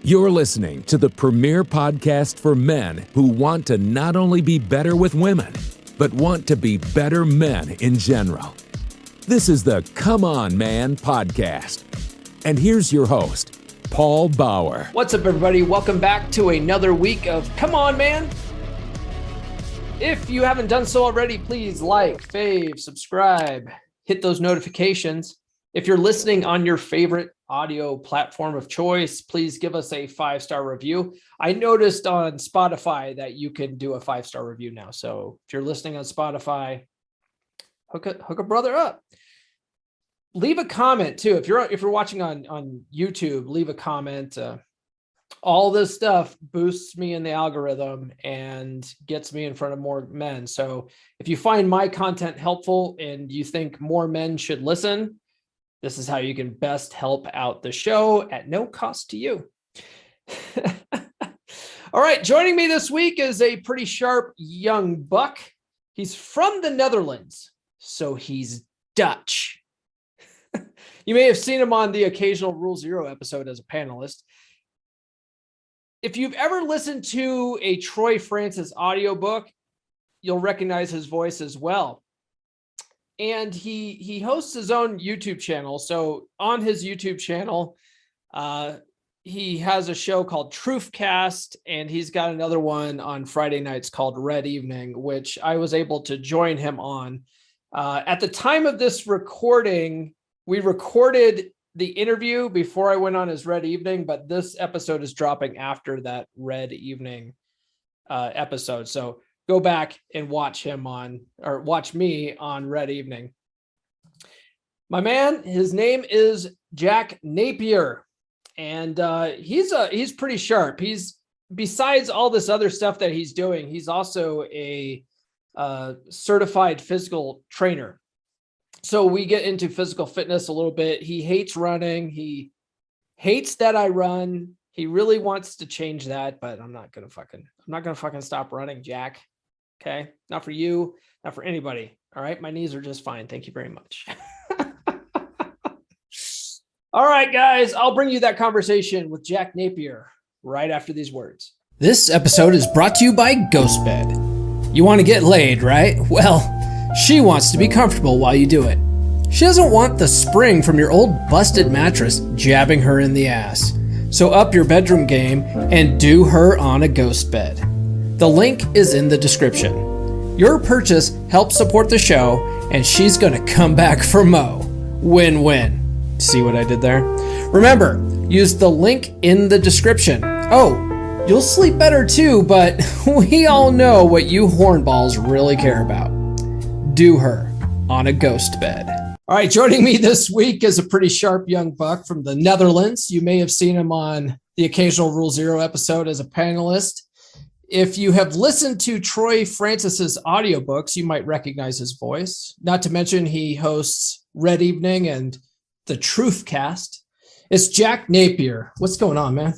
You're listening to the premier podcast for men who want to not only be better with women, but want to be better men in general. This is the Come On Man podcast. And here's your host, Paul Bauer. What's up, everybody? Welcome back to another week of Come On Man. If you haven't done so already, please like, fave, subscribe, hit those notifications. If you're listening on your favorite audio platform of choice, please give us a 5-star review. I noticed on Spotify that you can do a 5-star review now. So if you're listening on Spotify, hook a brother up. Leave a comment too. If you're watching on YouTube, leave a comment. All this stuff boosts me in the algorithm and gets me in front of more men. So if you find my content helpful and you think more men should listen, this is how you can best help out the show at no cost to you. All right, joining me this week is a pretty sharp young buck. He's from the Netherlands, so he's Dutch. You may have seen him on the occasional Rule Zero episode as a panelist. If you've ever listened to a Troy Francis audiobook, you'll recognize his voice as well. And he hosts his own YouTube channel. So on his YouTube channel, he has a show called TROOF, and he's got another one on Friday nights called Red Evening, which I was able to join him on. At the time of this recording, we recorded the interview before I went on his Red Evening, but this episode is dropping after that Red Evening episode. So go back and watch me on Red Evening. My man, his name is Jack Napier, and he's pretty sharp. He's, besides all this other stuff that he's doing, he's also a certified physical trainer. So we get into physical fitness a little bit. He hates running. He hates that I run. He really wants to change that, but I'm not gonna fucking stop running, Jack. Okay, not for you, not for anybody. All right, my knees are just fine. Thank you very much. All right, guys, I'll bring you that conversation with Jack Napier right after these words. This episode is brought to you by GhostBed. You want to get laid, right? Well, she wants to be comfortable while you do it. She doesn't want the spring from your old busted mattress jabbing her in the ass. So up your bedroom game and do her on a GhostBed. The link is in the description. Your purchase helps support the show, and she's gonna come back for mo. Win-win. See what I did there? Remember, use the link in the description. Oh, you'll sleep better too, but we all know what you hornballs really care about. Do her on a GhostBed. All right, joining me this week is a pretty sharp young buck from the Netherlands. You may have seen him on the occasional Rule Zero episode as a panelist. If you have listened to Troy Francis's audiobooks, you might recognize his voice. Not to mention he hosts Red Evening and the TROOF. It's Jack Napier. What's going on, man?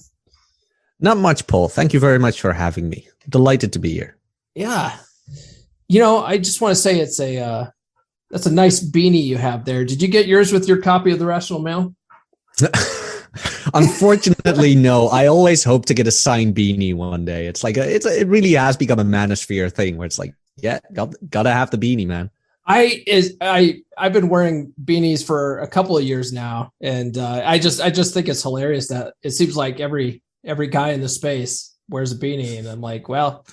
Not much, Paul. Thank you very much for having me. Delighted to be here. Yeah. You know, I just want to say that's a nice beanie you have there. Did you get yours with your copy of the Rational Mail? Unfortunately, no. I always hope to get a signed beanie one day. It's like it really has become a manosphere thing where it's like, yeah, gotta have the beanie, man. I've been wearing beanies for a couple of years now, and I just think it's hilarious that it seems like every guy in the space wears a beanie, and I'm like, well,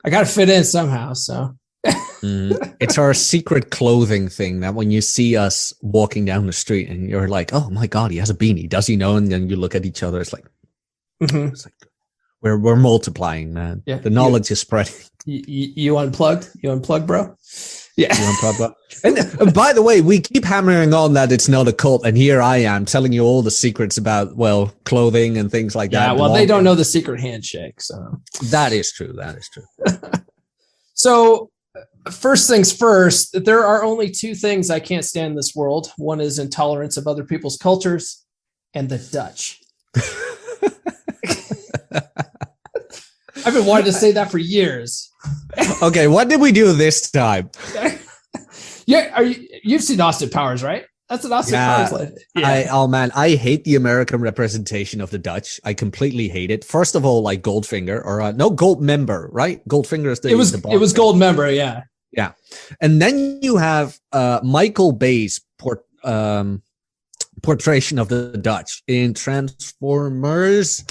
I got to fit in somehow. So it's our secret clothing thing that when you see us walking down the street and you're like, oh my God, he has a beanie. Does he know? And then you look at each other. It's like, it's like we're multiplying, man. Yeah, the knowledge is spreading. You unplugged? You unplugged, bro? Yeah. You unplugged, bro? And by the way, we keep hammering on that it's not a cult. And here I am telling you all the secrets about, well, clothing and things like that. Yeah, well, they don't know the secret handshake. So that is true. That is true. So first things first, there are only two things I can't stand in this world. One is intolerance of other people's cultures, and the Dutch. I've been wanting to say that for years. Okay, what did we do this time? Yeah, you've seen Austin Powers, right? That's an awesome Yeah. translation. Yeah. Oh man, I hate the American representation of the Dutch. I completely hate it. First of all, like Goldfinger or no Goldmember, right? Goldfinger is the It was bartender. Gold Member, yeah. Yeah, and then you have Michael Bay's portrayal of the Dutch in Transformers.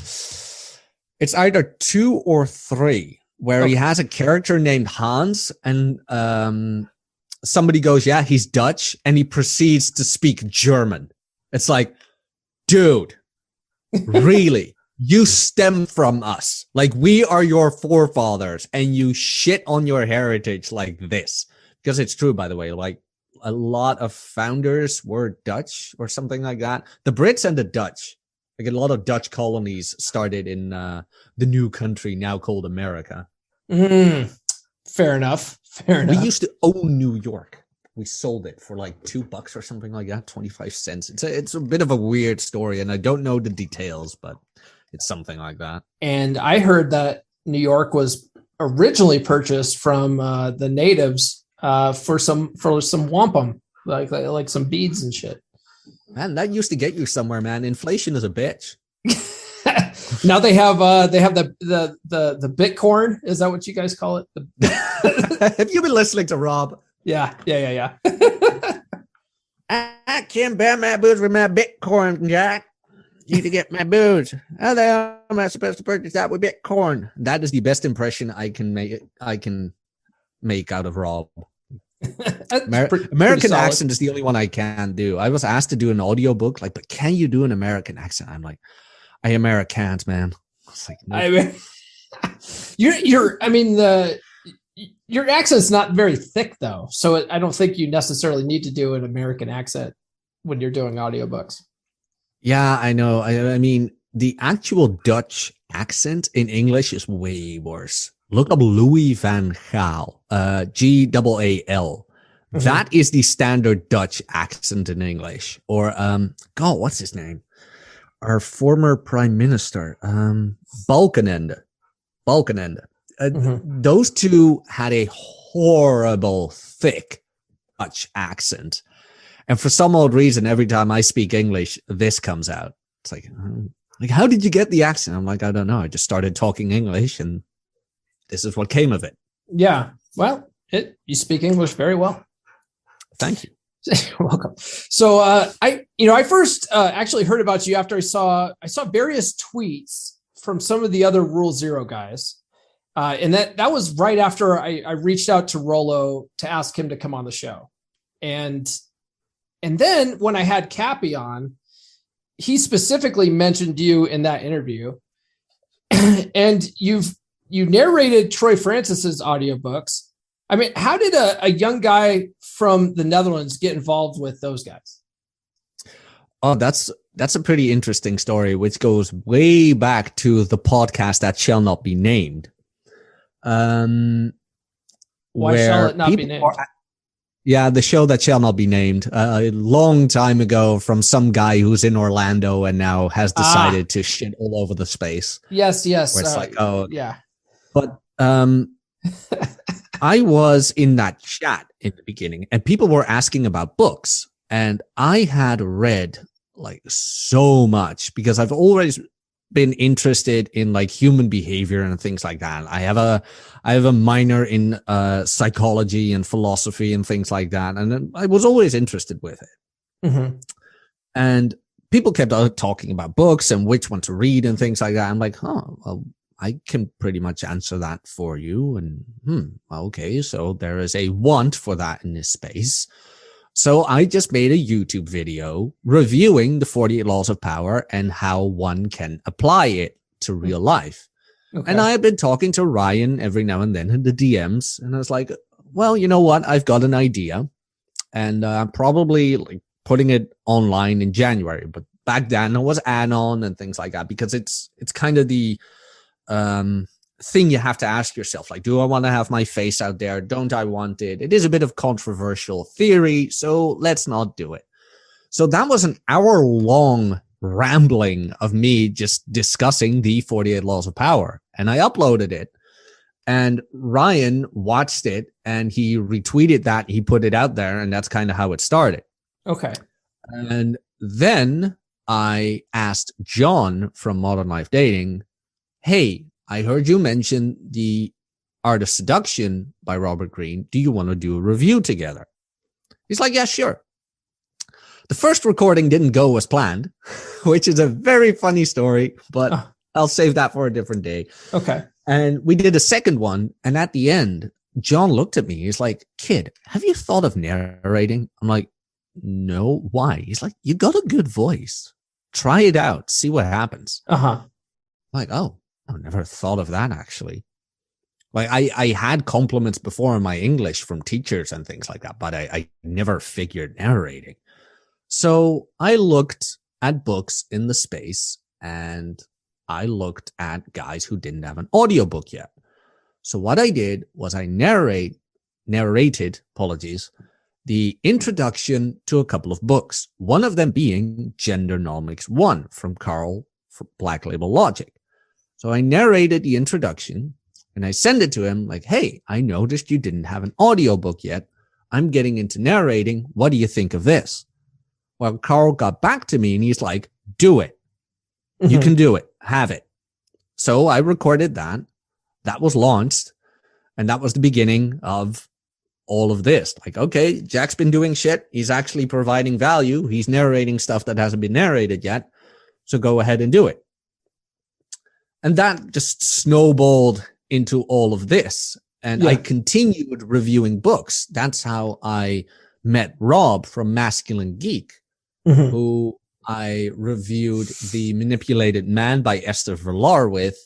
It's either 2 or 3 where he has a character named Hans, and somebody goes, "Yeah, he's Dutch," and he proceeds to speak German. It's like, dude, really? You stem from us. Like, we are your forefathers, and you shit on your heritage like this. Because it's true, by the way. Like, a lot of founders were Dutch or something like that. The Brits and the Dutch. Like, a lot of Dutch colonies started in the new country now called America. Fair enough. We used to own New York. We sold it for like $2 or something like that, 25 cents. It's a bit of a weird story, and I don't know the details, but it's something like that. And I heard that New York was originally purchased from the natives for some wampum, like some beads and shit. Man, that used to get you somewhere, man. Inflation is a bitch. Now they have the Bitcoin. Is that what you guys call it? Have you been listening to Rob? Yeah. I can't buy my booze with my Bitcoin, Jack. Need to get my booze. How the hell am I supposed to purchase that with Bitcoin? That is the best impression I can make out of Rob. American accent is the only one I can do. I was asked to do an audiobook, like, but can you do an American accent? I'm like, I Americans, man. It's like, no. I mean, your accent's not very thick though, so I don't think you necessarily need to do an American accent when you're doing audiobooks. Yeah, I know. I mean, the actual Dutch accent in English is way worse. Look up Louis van Gaal, Gaal. That is the standard Dutch accent in English. Or, God, what's his name? Our former prime minister, Balkenende. Those two had a horrible, thick Dutch accent. And for some odd reason, every time I speak English, this comes out. It's like, how did you get the accent? I'm like, I don't know. I just started talking English, and this is what came of it. Yeah. Well, you speak English very well. Thank you. You're welcome. So I first actually heard about you after I saw various tweets from some of the other Rule Zero guys. And that was right after I reached out to Rollo to ask him to come on the show. And then when I had Cappy on, he specifically mentioned you in that interview. And you narrated Troy Francis's audiobooks. I mean, how did a young guy from the Netherlands get involved with those guys? Oh, that's a pretty interesting story, which goes way back to the podcast that shall not be named. Why shall it not be named? Yeah, the show that shall not be named. A long time ago from some guy who's in Orlando and now has decided to shit all over the space. Yes. Where it's like, oh, yeah. But I was in that chat in the beginning, and people were asking about books, and I had read like so much because I've always been interested in like human behavior and things like that. I have a minor in psychology and philosophy and things like that, and I was always interested with it. Mm-hmm. And people kept talking about books and which one to read and things like that. I'm like, well, I can pretty much answer that for you. And okay, so there is a want for that in this space. So I just made a YouTube video reviewing the 48 Laws of Power and how one can apply it to real life. Okay. And I had been talking to Ryan every now and then in the DMs, and I was like, well, you know what? I've got an idea, and I'm probably like putting it online in January. But back then it was anon and things like that, because it's kind of the thing you have to ask yourself, like, do I want to have my face out there? Don't I want it? It is a bit of controversial theory, so let's not do it. So that was an hour-long rambling of me just discussing the 48 Laws of Power, and I uploaded it, and Ryan watched it, and he retweeted that, he put it out there, and that's kind of how it started. Okay. And then I asked John from Modern Life Dating, hey, I heard you mention The Art of Seduction by Robert Greene. Do you want to do a review together? He's like, yeah, sure. The first recording didn't go as planned, which is a very funny story, but I'll save that for a different day. Okay. And we did a second one. And at the end, John looked at me. He's like, kid, have you thought of narrating? I'm like, no, why? He's like, you got a good voice. Try it out. See what happens. Uh-huh. I'm like, oh, I've never thought of that actually. Like I had compliments before in my English from teachers and things like that, but I never figured narrating. So I looked at books in the space and I looked at guys who didn't have an audiobook yet. So what I did was I narrated, the introduction to a couple of books, one of them being Gendernomics 1 from Carl from Black Label Logic. So I narrated the introduction and I send it to him like, hey, I noticed you didn't have an audiobook yet. I'm getting into narrating. What do you think of this? Well, Carl got back to me and he's like, do it. You can do it. Have it. So I recorded that. That was launched. And that was the beginning of all of this. Like, okay, Jack's been doing shit. He's actually providing value. He's narrating stuff that hasn't been narrated yet. So go ahead and do it. And that just snowballed into all of this. And I continued reviewing books. That's how I met Rob from Masculine Geek, who I reviewed The Manipulated Man by Esther Villar with.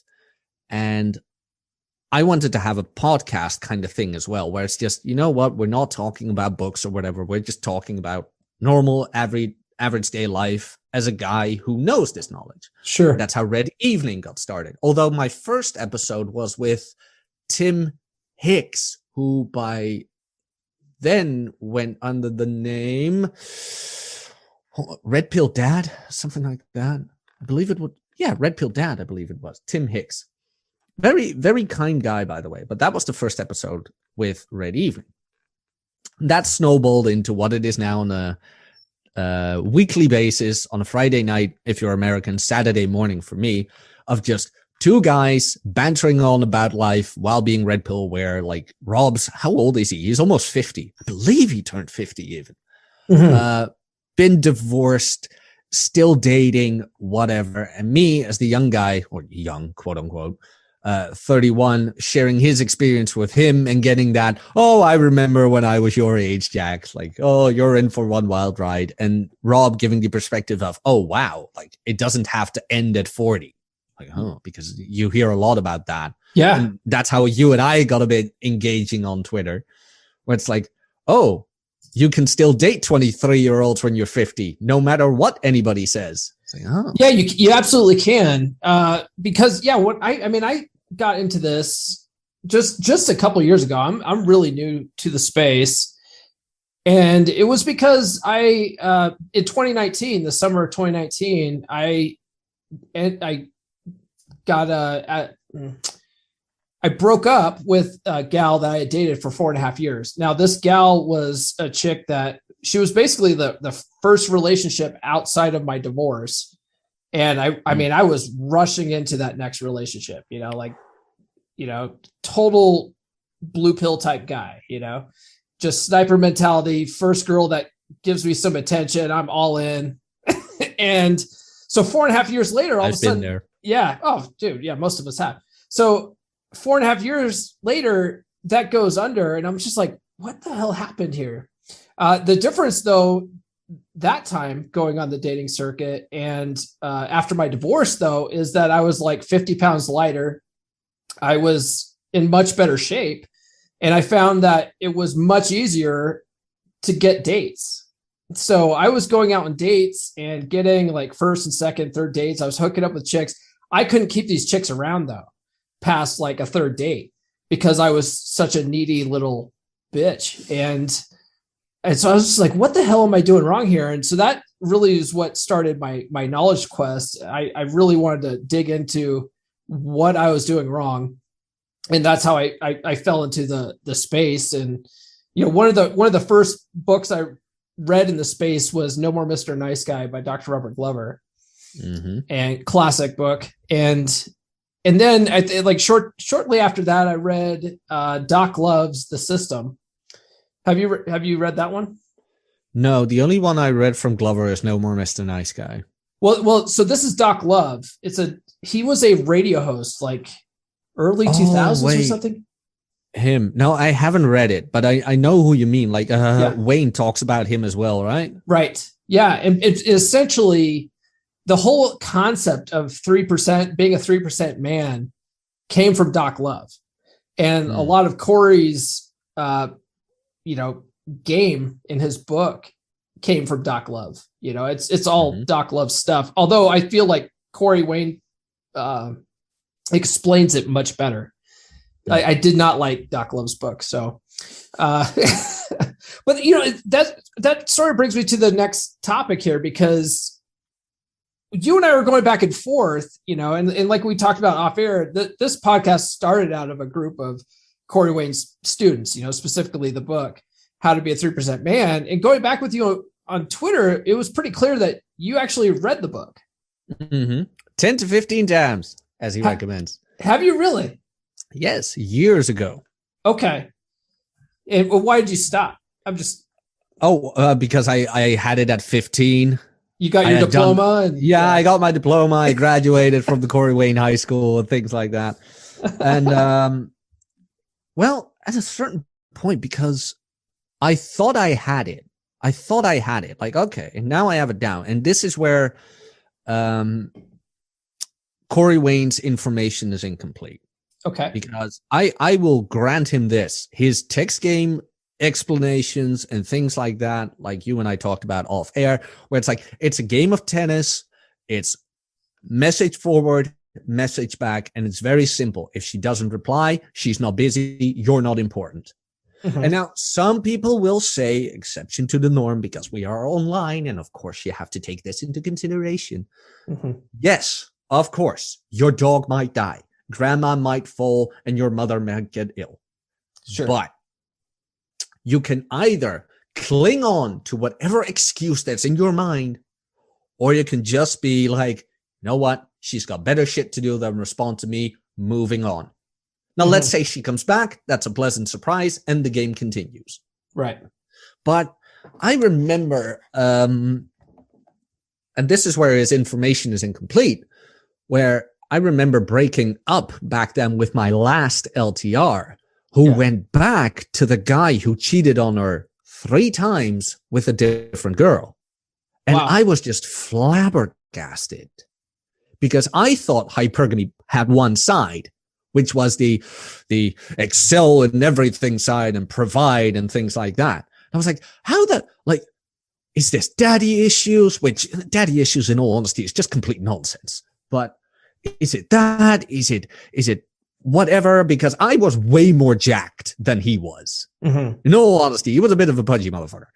And I wanted to have a podcast kind of thing as well, where it's just, you know what, we're not talking about books or whatever. We're just talking about normal, average day life as a guy who knows this knowledge. Sure. That's how Red Evening got started. Although my first episode was with Tim Hicks, who by then went under the name Red Pill Dad, something like that. I believe it would. Yeah, Red Pill Dad, I believe it was. Tim Hicks. Very, very kind guy, by the way. But that was the first episode with Red Evening. That snowballed into what it is now on a weekly basis, on a Friday night, if you're American, Saturday morning for me, of just two guys bantering on about life while being red pill aware. Like Rob's, how old is he? He's almost 50. I believe he turned 50 even. Been divorced, still dating, whatever. And me as the young guy, or young, quote unquote, 31, sharing his experience with him and getting that, oh, I remember when I was your age, Jack. Like, oh, you're in for one wild ride. And Rob giving the perspective of, oh, wow, like it doesn't have to end at 40. Like, oh, because you hear a lot about that. Yeah. And that's how you and I got a bit engaging on Twitter, where it's like, oh, you can still date 23-year-olds when you're 50, no matter what anybody says. Like, oh. Yeah, you absolutely can. Because what I got into this just a couple of years ago. I'm really new to the space. And it was because in 2019, the summer of 2019, I broke up with a gal that I had dated for 4.5 years. Now, this gal was a chick that she was basically the first relationship outside of my divorce. And I was rushing into that next relationship, total blue pill type guy, just sniper mentality. First girl that gives me some attention, I'm all in. And so 4.5 years later, all of a sudden, there. Yeah. Oh, dude. Yeah. Most of us have. So 4.5 years later, that goes under. And I'm just like, what the hell happened here? The difference, though, that time going on the dating circuit and after my divorce, though, is that I was like 50 pounds lighter. I was in much better shape. And I found that it was much easier to get dates. So I was going out on dates and getting like first and second, third dates. I was hooking up with chicks. I couldn't keep these chicks around, though, past like a third date because I was such a needy little bitch. And so I was just like, what the hell am I doing wrong here? And so that really is what started my knowledge quest. I really wanted to dig into what I was doing wrong. And that's how I fell into the space. And, one of the first books I read in the space was No More Mr. Nice Guy by Dr. Robert Glover, and classic book. And then shortly after that, I read Doc Love's The System. Have you read that one? No, the only one I read from Glover is No More Mr. Nice Guy. Well, so this is Doc Love. He was a radio host like early 2000s or something. Him. No, I haven't read it, but I know who you mean. Like Wayne talks about him as well, right? Right. Yeah. And it's essentially the whole concept of 3%, being a 3% man, came from Doc Love. And a lot of Corey's game in his book came from Doc Love. It's all Doc Love stuff. Although I feel like Corey Wayne explains it much better. I did not like Doc Love's book. So, but that sort of brings me to the next topic here, because you and I were going back and forth, and like we talked about off air, this podcast started out of a group of Corey Wayne's students, specifically the book, How to Be a 3% Man. And going back with you on Twitter, it was pretty clear that you actually read the book. 10 to 15 times, as he recommends. Have you really? Yes, years ago. Okay. And why did you stop? Because I had it at 15. You got your diploma? I got my diploma. I graduated from the Corey Wayne High School and things like that. And, at a certain point, because I thought I had it. Like, okay, and now I have it down. And this is where Corey Wayne's information is incomplete. Okay. Because I will grant him this. His text game explanations and things like that, like you and I talked about off air, where it's like, it's a game of tennis. It's message forward, message back, and it's very simple. If she doesn't reply, she's not busy, you're not important. And now some people will say, exception to the norm, because we are online, and of course you have to take this into consideration. Yes, of course, your dog might die, grandma might fall, and your mother might get ill. Sure. But you can either cling on to whatever excuse that's in your mind, or you can just be like, you know what? She's got better shit to do than respond to me. Moving on. Now, let's say she comes back. That's a pleasant surprise, and the game continues. Right. But I remember, and this is where his information is incomplete, where I remember breaking up back then with my last LTR, who went back to the guy who cheated on her 3 times with a different girl. And I was just flabbergasted, because I thought hypergamy had one side, which was the excel in everything side and provide and things like that. I was like, is this daddy issues? Which daddy issues, in all honesty, is just complete nonsense. But is it that? Is it whatever? Because I was way more jacked than he was. In all honesty, he was a bit of a pudgy motherfucker.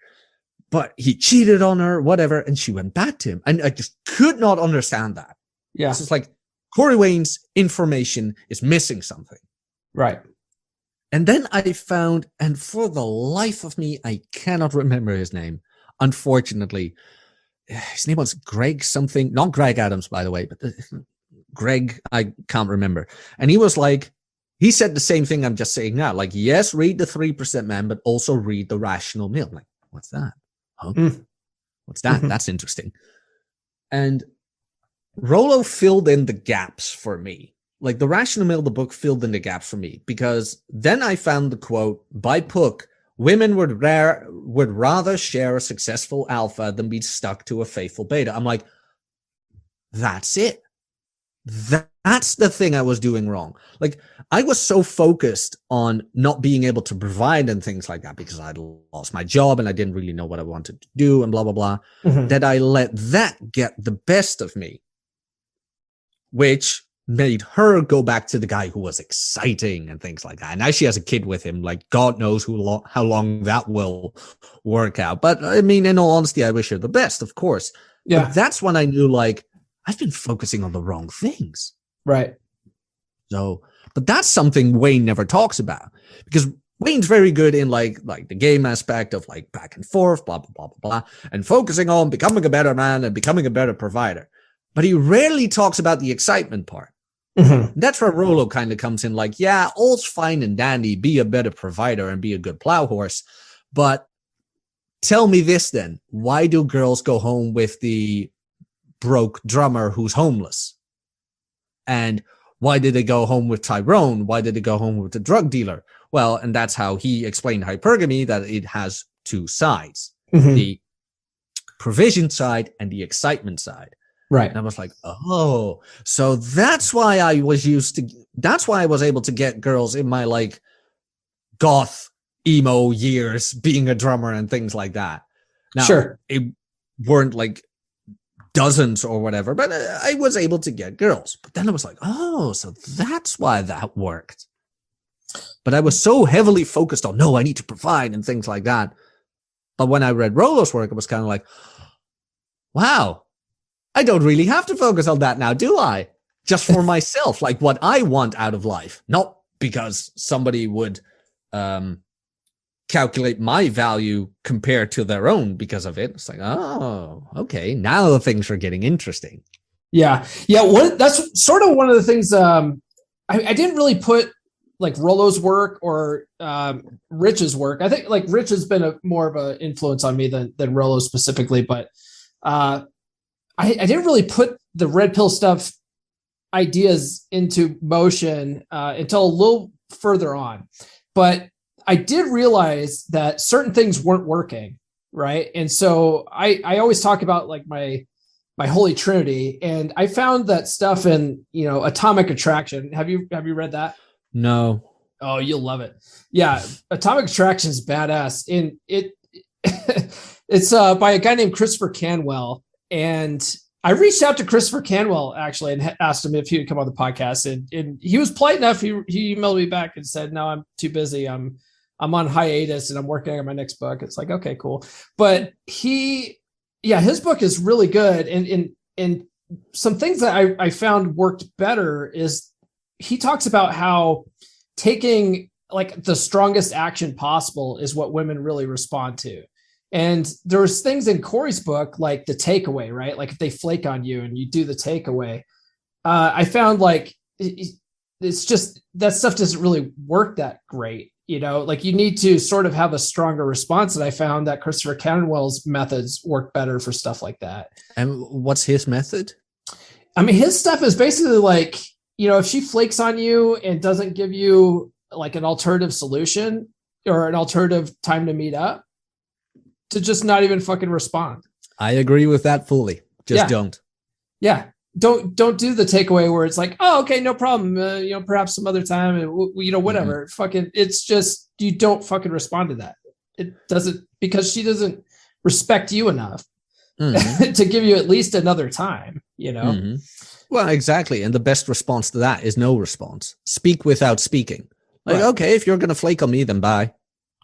But he cheated on her, whatever, and she went back to him. And I just could not understand that. Yeah. It's just like, Corey Wayne's information is missing something. Right. And then I found, and for the life of me, I cannot remember his name. Unfortunately, his name was Greg something, not Greg Adams, by the way, but Greg, I can't remember. And he was like, he said the same thing I'm just saying now. Like, yes, read the 3% Man, but also read the Rational Male. I'm like, what's that? Huh? What's that? That's interesting. And Rollo filled in the gaps for me. Like, the Rational Male, the book, filled in the gaps for me, because then I found the quote by Puck: women would rather share a successful alpha than be stuck to a faithful beta. I'm like, that's it. That's the thing I was doing wrong. Like, I was so focused on not being able to provide and things like that, because I'd lost my job and I didn't really know what I wanted to do and blah, blah, blah, that I let that get the best of me, which made her go back to the guy who was exciting and things like that. And now she has a kid with him. Like, God knows how long that will work out. But I mean, in all honesty, I wish her the best, of course. Yeah. But that's when I knew, like, I've been focusing on the wrong things. Right. So, but that's something Wayne never talks about, because Wayne's very good in like the game aspect of like back and forth, blah, blah, blah, blah, blah, and focusing on becoming a better man and becoming a better provider. But he rarely talks about the excitement part. Mm-hmm. That's where Rollo kind of comes in, like, yeah, all's fine and dandy, be a better provider and be a good plow horse. But tell me this then, why do girls go home with the broke drummer who's homeless? And why did they go home with Tyrone? Why did they go home with the drug dealer? Well, and that's how he explained hypergamy, that it has two sides, mm-hmm. the provision side and the excitement side. Right. And I was like, oh, so that's why I was able to get girls in my like goth emo years being a drummer and things like that. Now, sure. It weren't like dozens or whatever, but I was able to get girls. But then I was like, oh, so that's why that worked. But I was so heavily focused on, no, I need to provide and things like that. But when I read Rollo's work, it was kind of like, wow, I don't really have to focus on that now, do I? Just for myself, like what I want out of life, not because somebody would calculate my value compared to their own because of it. It's like, oh, okay, now things are getting interesting. Yeah. That's sort of one of the things I didn't really put like Rollo's work or Rich's work. I think like Rich has been more of an influence on me than Rollo specifically, but I didn't really put the red pill stuff ideas into motion until a little further on. But I did realize that certain things weren't working, right? And so I always talk about like my holy trinity, and I found that stuff in Atomic Attraction. Have you read that? No. Oh, you'll love it. Yeah, Atomic Attraction is badass. And it's by a guy named Christopher Canwell. And I reached out to Christopher Canwell actually and asked him if he would come on the podcast. And he was polite enough. He emailed me back and said, "No, I'm too busy. I'm on hiatus and I'm working on my next book." It's like, okay, cool. But his book is really good. And some things that I found worked better is he talks about how taking like the strongest action possible is what women really respond to. And there's things in Corey's book, like the takeaway, right? Like if they flake on you and you do the takeaway, I found like, it's just, that stuff doesn't really work that great. Like you need to sort of have a stronger response. And I found that Christopher Canwell's methods work better for stuff like that. And what's his method? I mean, his stuff is basically like, if she flakes on you and doesn't give you like an alternative solution or an alternative time to meet up, to just not even fucking respond. I agree with that fully. Don't. Yeah. Don't do the takeaway where it's like, oh, okay, no problem. Perhaps some other time, and whatever. Mm-hmm. Fucking, it's just, you don't fucking respond to that. It doesn't, because she doesn't respect you enough mm-hmm. to give you at least another time, Mm-hmm. Well, exactly. And the best response to that is no response. Speak without speaking. Like, right. Okay, if you're going to flake on me, then bye.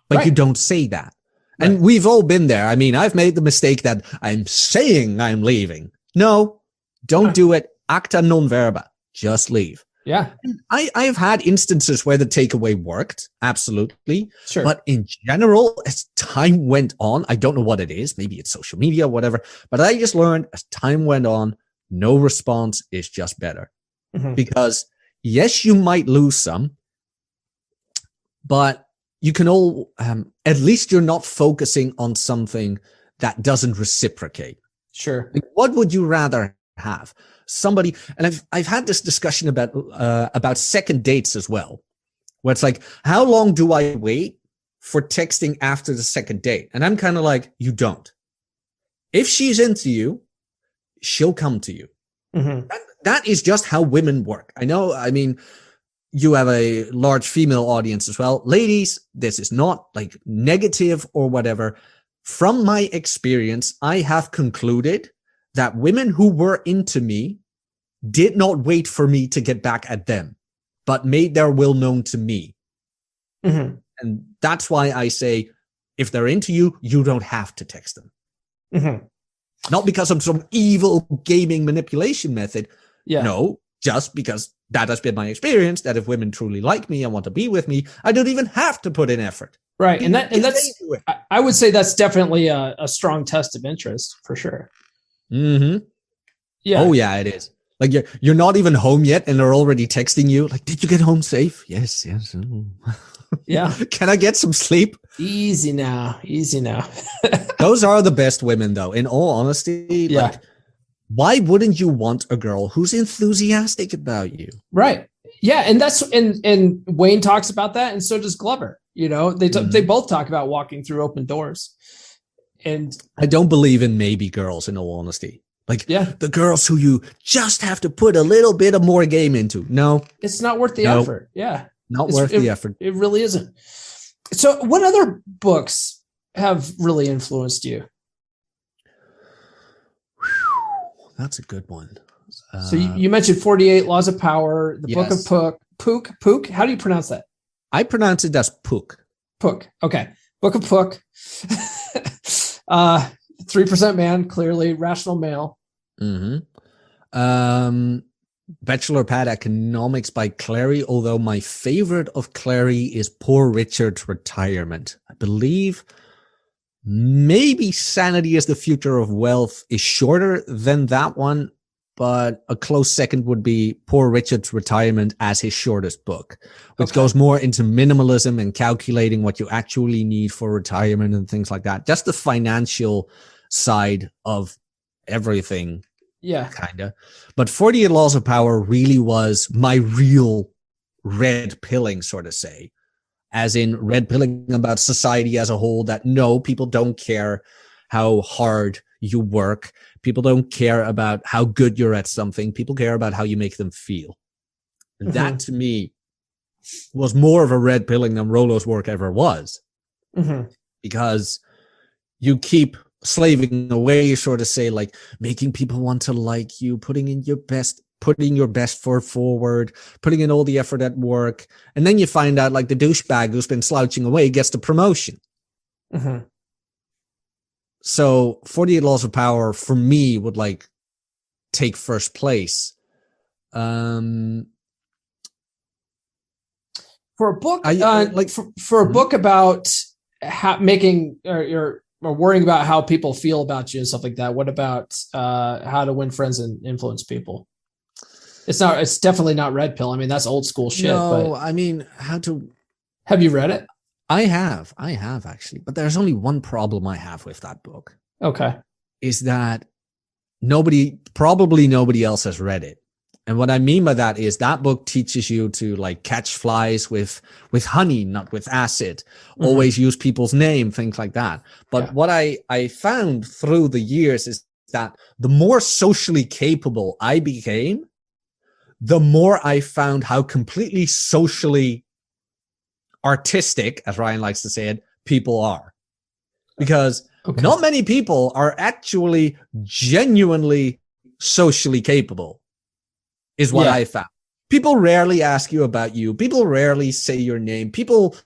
But you don't say that. Right. And we've all been there. I mean, I've made the mistake that I'm saying I'm leaving. No, don't do it. Acta non verba. Just leave. Yeah. I've had instances where the takeaway worked. Absolutely. Sure. But in general, as time went on, I don't know what it is. Maybe it's social media, whatever. But I just learned as time went on, no response is just better. Mm-hmm. Because yes, you might lose some, but you can all, at least you're not focusing on something that doesn't reciprocate. Sure. Like, what would you rather have? Somebody, and I've had this discussion about second dates as well, where it's like, how long do I wait for texting after the second date? And I'm kind of like, you don't. If she's into you, she'll come to you. Mm-hmm. That is just how women work. I know. I mean, you have a large female audience as well. Ladies, this is not like negative or whatever. From my experience, I have concluded that women who were into me did not wait for me to get back at them, but made their will known to me. Mm-hmm. And that's why I say, if they're into you, you don't have to text them. Mm-hmm. Not because of some evil gaming manipulation method. Yeah. No, just because that has been my experience, that if women truly like me and want to be with me, I don't even have to put in effort. Right. And that's, I would say that's definitely a strong test of interest for sure. Mm-hmm. Yeah. Oh yeah, it is. Like you're not even home yet and they're already texting you like, did you get home safe? Yes. Yeah. Can I get some sleep? Easy now. Those are the best women though. In all honesty, yeah. like, why wouldn't you want a girl who's enthusiastic about you? Right. Yeah. And that's, and Wayne talks about that. And so does Glover. You know, they both talk about walking through open doors. And I don't believe in maybe girls, in all honesty. Like the girls who you just have to put a little bit of more game into. No, it's not worth the effort. Yeah. Not worth the effort. It really isn't. So what other books have really influenced you? That's a good one. So you mentioned 48 Laws of Power, the Book of Pook. How do you pronounce that? I pronounce it as Pook. Pook. Okay. Book of Pook. 3% Man, clearly rational male. Mm-hmm. Bachelor Pad Economics by Clary, although my favorite of Clary is Poor Richard's Retirement. I believe maybe Sanity is the Future of Wealth is shorter than that one, but a close second would be Poor Richard's Retirement as his shortest book, which goes more into minimalism and calculating what you actually need for retirement and things like that. Just the financial side of everything. Yeah. Kind of. But 48 Laws of Power really was my real red pilling, sort of say, as in red pilling about society as a whole, that no, people don't care how hard you work. People don't care about how good you're at something. People care about how you make them feel. Mm-hmm. That to me was more of a red pilling than Rollo's work ever was. Mm-hmm. Because you keep slaving away, sort of say, like making people want to like you, putting your best foot forward, putting in all the effort at work. And then you find out like the douchebag who's been slouching away gets the promotion. Mm-hmm. So 48 Laws of Power for me would like take first place. For a book, for a book about making or worrying about how people feel about you and stuff like that. What about how to win friends and influence people? It's definitely not red pill. I mean, that's old school shit. No, but I mean, how to. Have you read it? I have actually, but there's only one problem I have with that book. Okay. Is that probably nobody else has read it. And what I mean by that is that book teaches you to like catch flies with honey, not with acid, always use people's name, things like that. But what I found through the years is that the more socially capable I became, the more I found how completely socially artistic, as Ryan likes to say it, people are. Because not many people are actually genuinely socially capable, is what I found. People rarely ask you about you. People rarely say your name. People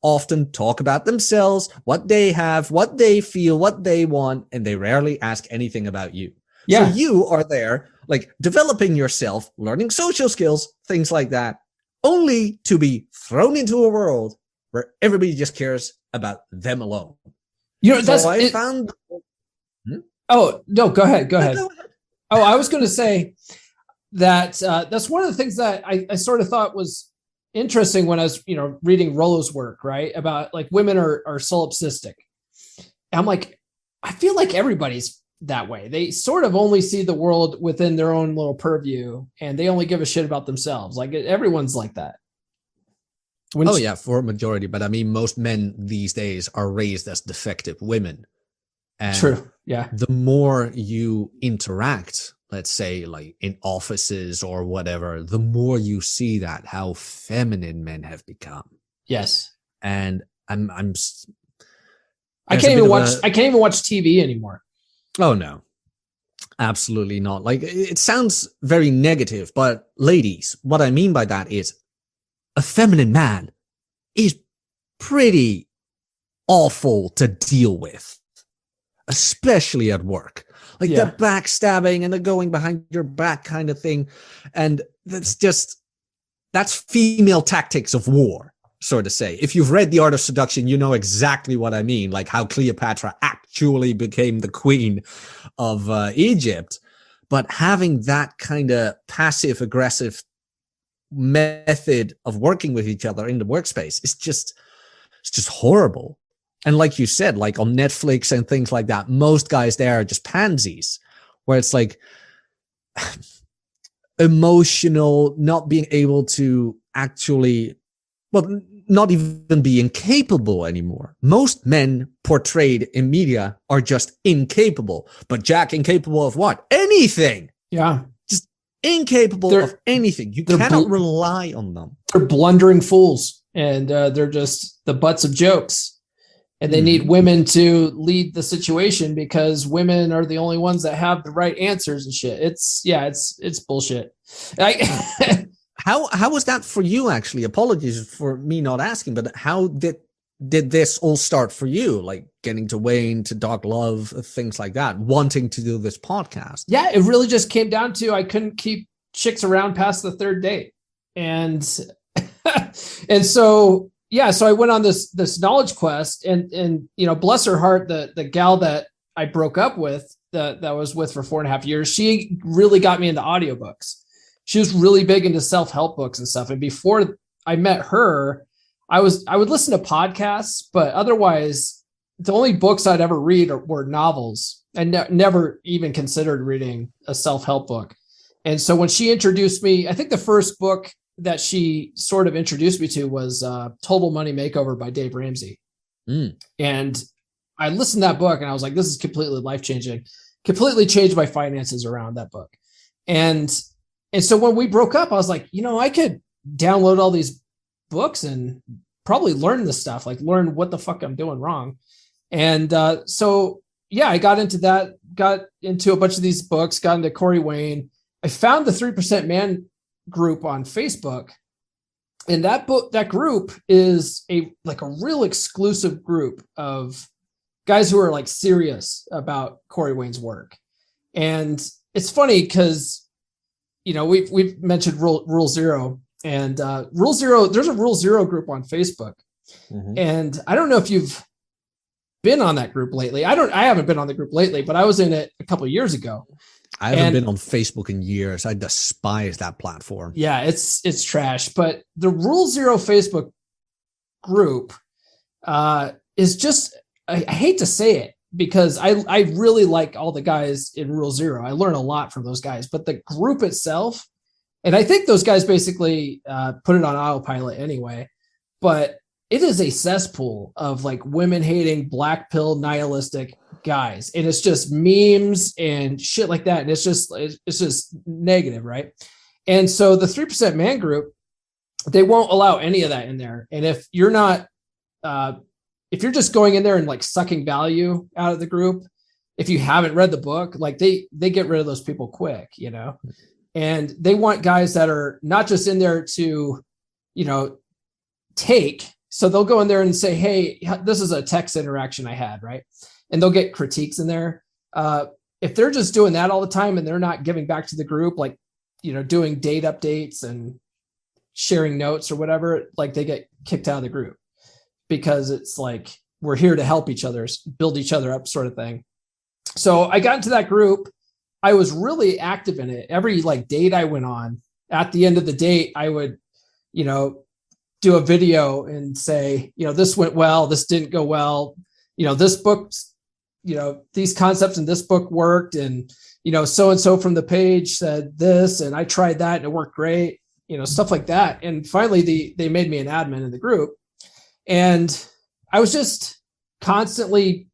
often talk about themselves, what they have, what they feel, what they want, and they rarely ask anything about you. Yeah. So you are there, like developing yourself, learning social skills, things like that, only to be thrown into a world where everybody just cares about them alone. You know, found. Oh, no, go ahead. Oh, I was going to say that that's one of the things that I sort of thought was interesting when I was, reading Rollo's work, right? About like women are solipsistic. And I'm like, I feel like everybody's that way. They sort of only see the world within their own little purview and they only give a shit about themselves. Like everyone's like that. For a majority. But I mean, most men these days are raised as defective women. And true. Yeah. The more you interact, let's say like in offices or whatever, the more you see that how feminine men have become. Yes. And I can't even watch TV anymore. Oh no, absolutely not. Like it sounds very negative, but ladies, what I mean by that is a feminine man is pretty awful to deal with. especially at work. Like the backstabbing and the going behind your back kind of thing. And that's female tactics of war, so to say. If you've read The Art of Seduction, you know exactly what I mean, like how Cleopatra actually became the queen of Egypt. But having that kind of passive aggressive method of working with each other in the workspace is it's just horrible. And like you said, like on Netflix and things like that, most guys there are just pansies, where it's like emotional, not being able to actually, well, not even being capable anymore. Most men portrayed in media are just incapable. But Jack, incapable of what? Anything. Yeah. Just incapable of anything. You cannot rely on them. They're blundering fools, and they're just the butts of jokes. And they need women to lead the situation because women are the only ones that have the right answers and shit. It's bullshit. How was that for you, actually? Apologies for me not asking, but how did this all start for you? Like getting to Wayne, to Doc Love, things like that, wanting to do this podcast? Yeah, it really just came down to I couldn't keep chicks around past the third date. And so I went on this knowledge quest, and bless her heart, the gal that I broke up with, that I was with for 4.5 years, she really got me into audiobooks. She was really big into self-help books and stuff. And before I met her, I would listen to podcasts, but otherwise the only books I'd ever read were novels. I never even considered reading a self-help book. And so when she introduced me, I think the first book that she sort of introduced me to was Total Money Makeover by Dave Ramsey. And I listened to that book and I was like, this is completely life-changing, completely changed my finances around that book. And so when we broke up, I was like, I could download all these books and probably learn this stuff, like learn what the fuck I'm doing wrong. And I got into that, got into a bunch of these books, got into Corey Wayne. I found the 3% Man group on Facebook. And that group is a real exclusive group of guys who are like serious about Corey Wayne's work. And it's funny because we've mentioned Rule Zero, and Rule Zero. There's a Rule Zero group on Facebook, and I don't know if you've been on that group lately. I haven't been on the group lately, but I was in it a couple of years ago. I haven't been on Facebook in years. I despise that platform. Yeah, it's trash. But the Rule Zero Facebook group is just, I hate to say it, because I really like all the guys in Rule Zero. I learn a lot from those guys, but the group itself, and I think those guys basically put it on autopilot anyway, but it is a cesspool of like women hating, black pill, nihilistic guys. And it's just memes and shit like that. And it's just negative. Right. And so the 3% Man group, they won't allow any of that in there. And if you're not, if you're just going in there and like sucking value out of the group, if you haven't read the book, like they get rid of those people quick, and they want guys that are not just in there to, take. So they'll go in there and say, hey, this is a text interaction I had, right? And they'll get critiques in there. If they're just doing that all the time and they're not giving back to the group, like, doing date updates and sharing notes or whatever, like they get kicked out of the group, because it's like, we're here to help each other, build each other up, sort of thing. So I got into that group. I was really active in it. Every like date I went on, at the end of the date, I would, do a video and say, this went well, this didn't go well. This book, these concepts in this book worked. And, so-and-so from the page said this, and I tried that and it worked great, stuff like that. And finally they made me an admin in the group. And I was just constantly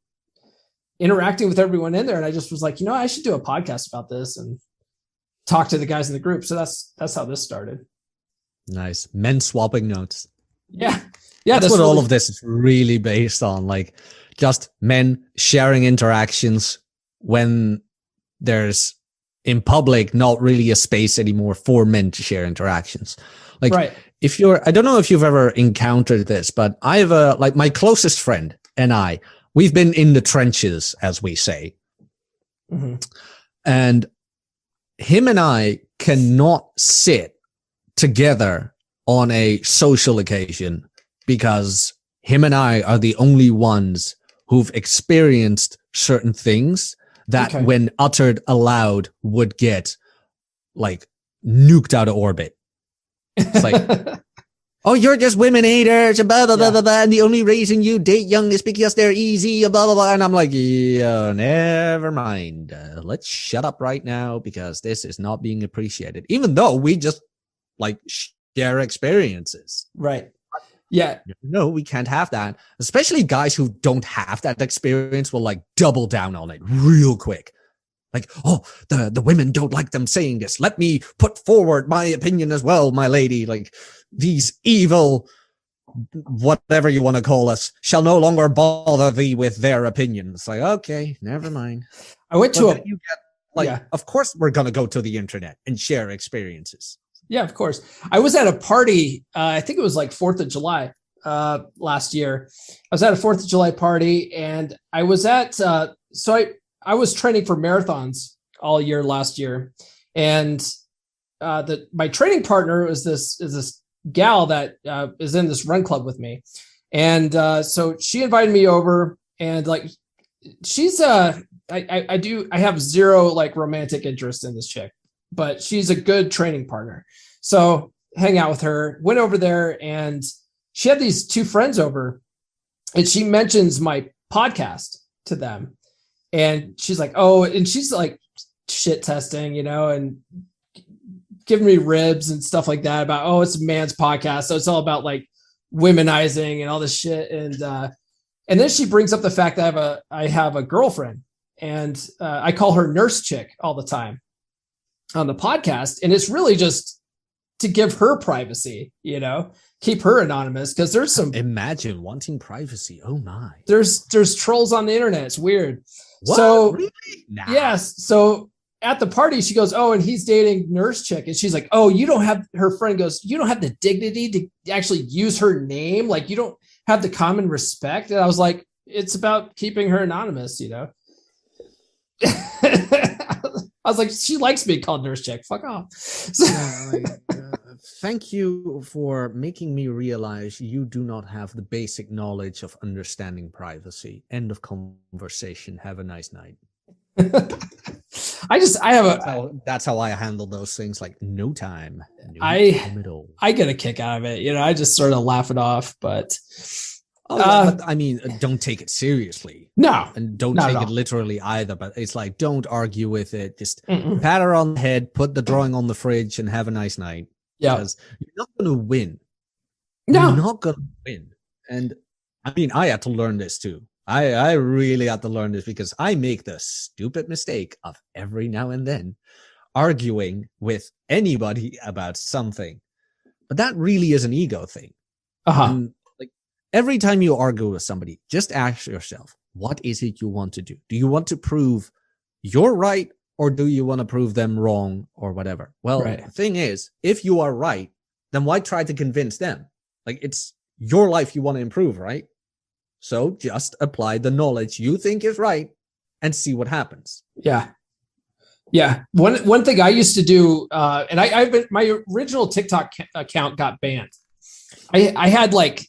interacting with everyone in there. And I just was like, I should do a podcast about this and talk to the guys in the group. So that's how this started. Nice. Men swapping notes. Yeah. That's what all of this is really based on. Like just men sharing interactions when there's in public, not really a space anymore for men to share interactions. Like right. I don't know if you've ever encountered this, but I have my closest friend and I we've been in the trenches, as we say. Mm-hmm. And him and I cannot sit together on a social occasion because him and I are the only ones who've experienced certain things that when uttered aloud would get like nuked out of orbit. It's like, oh, you're just women haters, blah, blah, blah, blah, blah, and the only reason you date young is because they're easy, blah, blah, blah. And I'm like, yeah, never mind. Let's shut up right now because this is not being appreciated, even though we just like share experiences. Right. Yeah. No, we can't have that. Especially guys who don't have that experience will like double down on it real quick. Like, oh, the women don't like them saying this. Let me put forward my opinion as well, my lady. Like, these evil, whatever you want to call us, shall no longer bother thee with their opinions. Like, okay, never mind. I went to of course we're going to go to the internet and share experiences. Yeah, of course. I was at a party. I think it was like 4th of July last year. I was at a 4th of July party, and I was at, I was training for marathons all year last year. And my training partner is this gal that is in this run club with me. And so she invited me over, and like, she's I have zero like romantic interest in this chick, but she's a good training partner. So hang out with her, went over there, and she had these two friends over, and she mentions my podcast to them. And she's like, oh, and she's like shit testing, and giving me ribs and stuff like that about, oh, it's a man's podcast. So it's all about like womenizing and all this shit. And then she brings up the fact that I have a girlfriend, and I call her Nurse Chick all the time on the podcast. And it's really just to give her privacy, keep her anonymous. Cause there's some, imagine wanting privacy. Oh my, there's trolls on the internet. It's weird. What? So really? Nah. Yes. So at the party, she goes, oh, and he's dating Nurse Chick. And she's like, oh, her friend goes, you don't have the dignity to actually use her name. Like, you don't have the common respect. And I was like, it's about keeping her anonymous, I was like, she likes being called Nurse Chick. Fuck off. Thank you for making me realize you do not have the basic knowledge of understanding privacy. End of conversation. Have a nice night. That's how I handle those things. Like, no time. I get a kick out of it. I just sort of laugh it off, but but I mean, don't take it seriously. No, and don't take it literally either. But it's like, don't argue with it. Just pat her on the head, put the drawing on the fridge, and have a nice night. Yeah, because you're not going to win. No, you're not going to win. And I mean, I had to learn this too. I really had to learn this because I make the stupid mistake of every now and then arguing with anybody about something, but that really is an ego thing. And like, every time you argue with somebody, just ask yourself, what is it you want to do? Do you want to prove you're right, or do you want to prove them wrong, or whatever? Well, The thing is, if you are right, then why try to convince them? Like, it's your life you want to improve, right? So just apply the knowledge you think is right and see what happens. Yeah. Yeah. One thing I used to do, and my original TikTok account got banned. I had like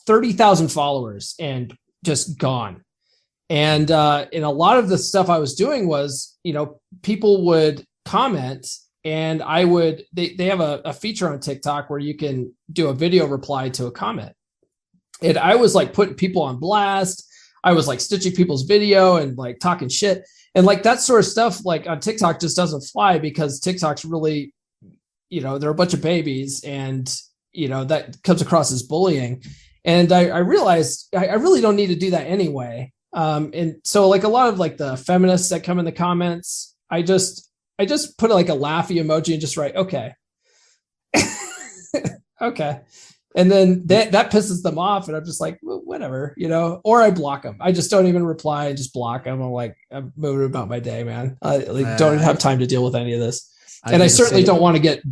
30,000 followers and just gone. And a lot of the stuff I was doing was, people would comment, and they have a feature on TikTok where you can do a video reply to a comment. And I was like putting people on blast. I was like stitching people's video and like talking shit. And like that sort of stuff, like on TikTok, just doesn't fly because TikTok's really, they're a bunch of babies, and, that comes across as bullying. And I realized I really don't need to do that anyway. And so like a lot of like the feminists that come in the comments, I just put like a laughy emoji and just write, okay. Okay. And then that pisses them off, and I'm just like, well, whatever, or I block them. I just don't even reply and just block them. I'm like, I'm moving about my day, man. I don't have time to deal with any of this. And I certainly don't want to get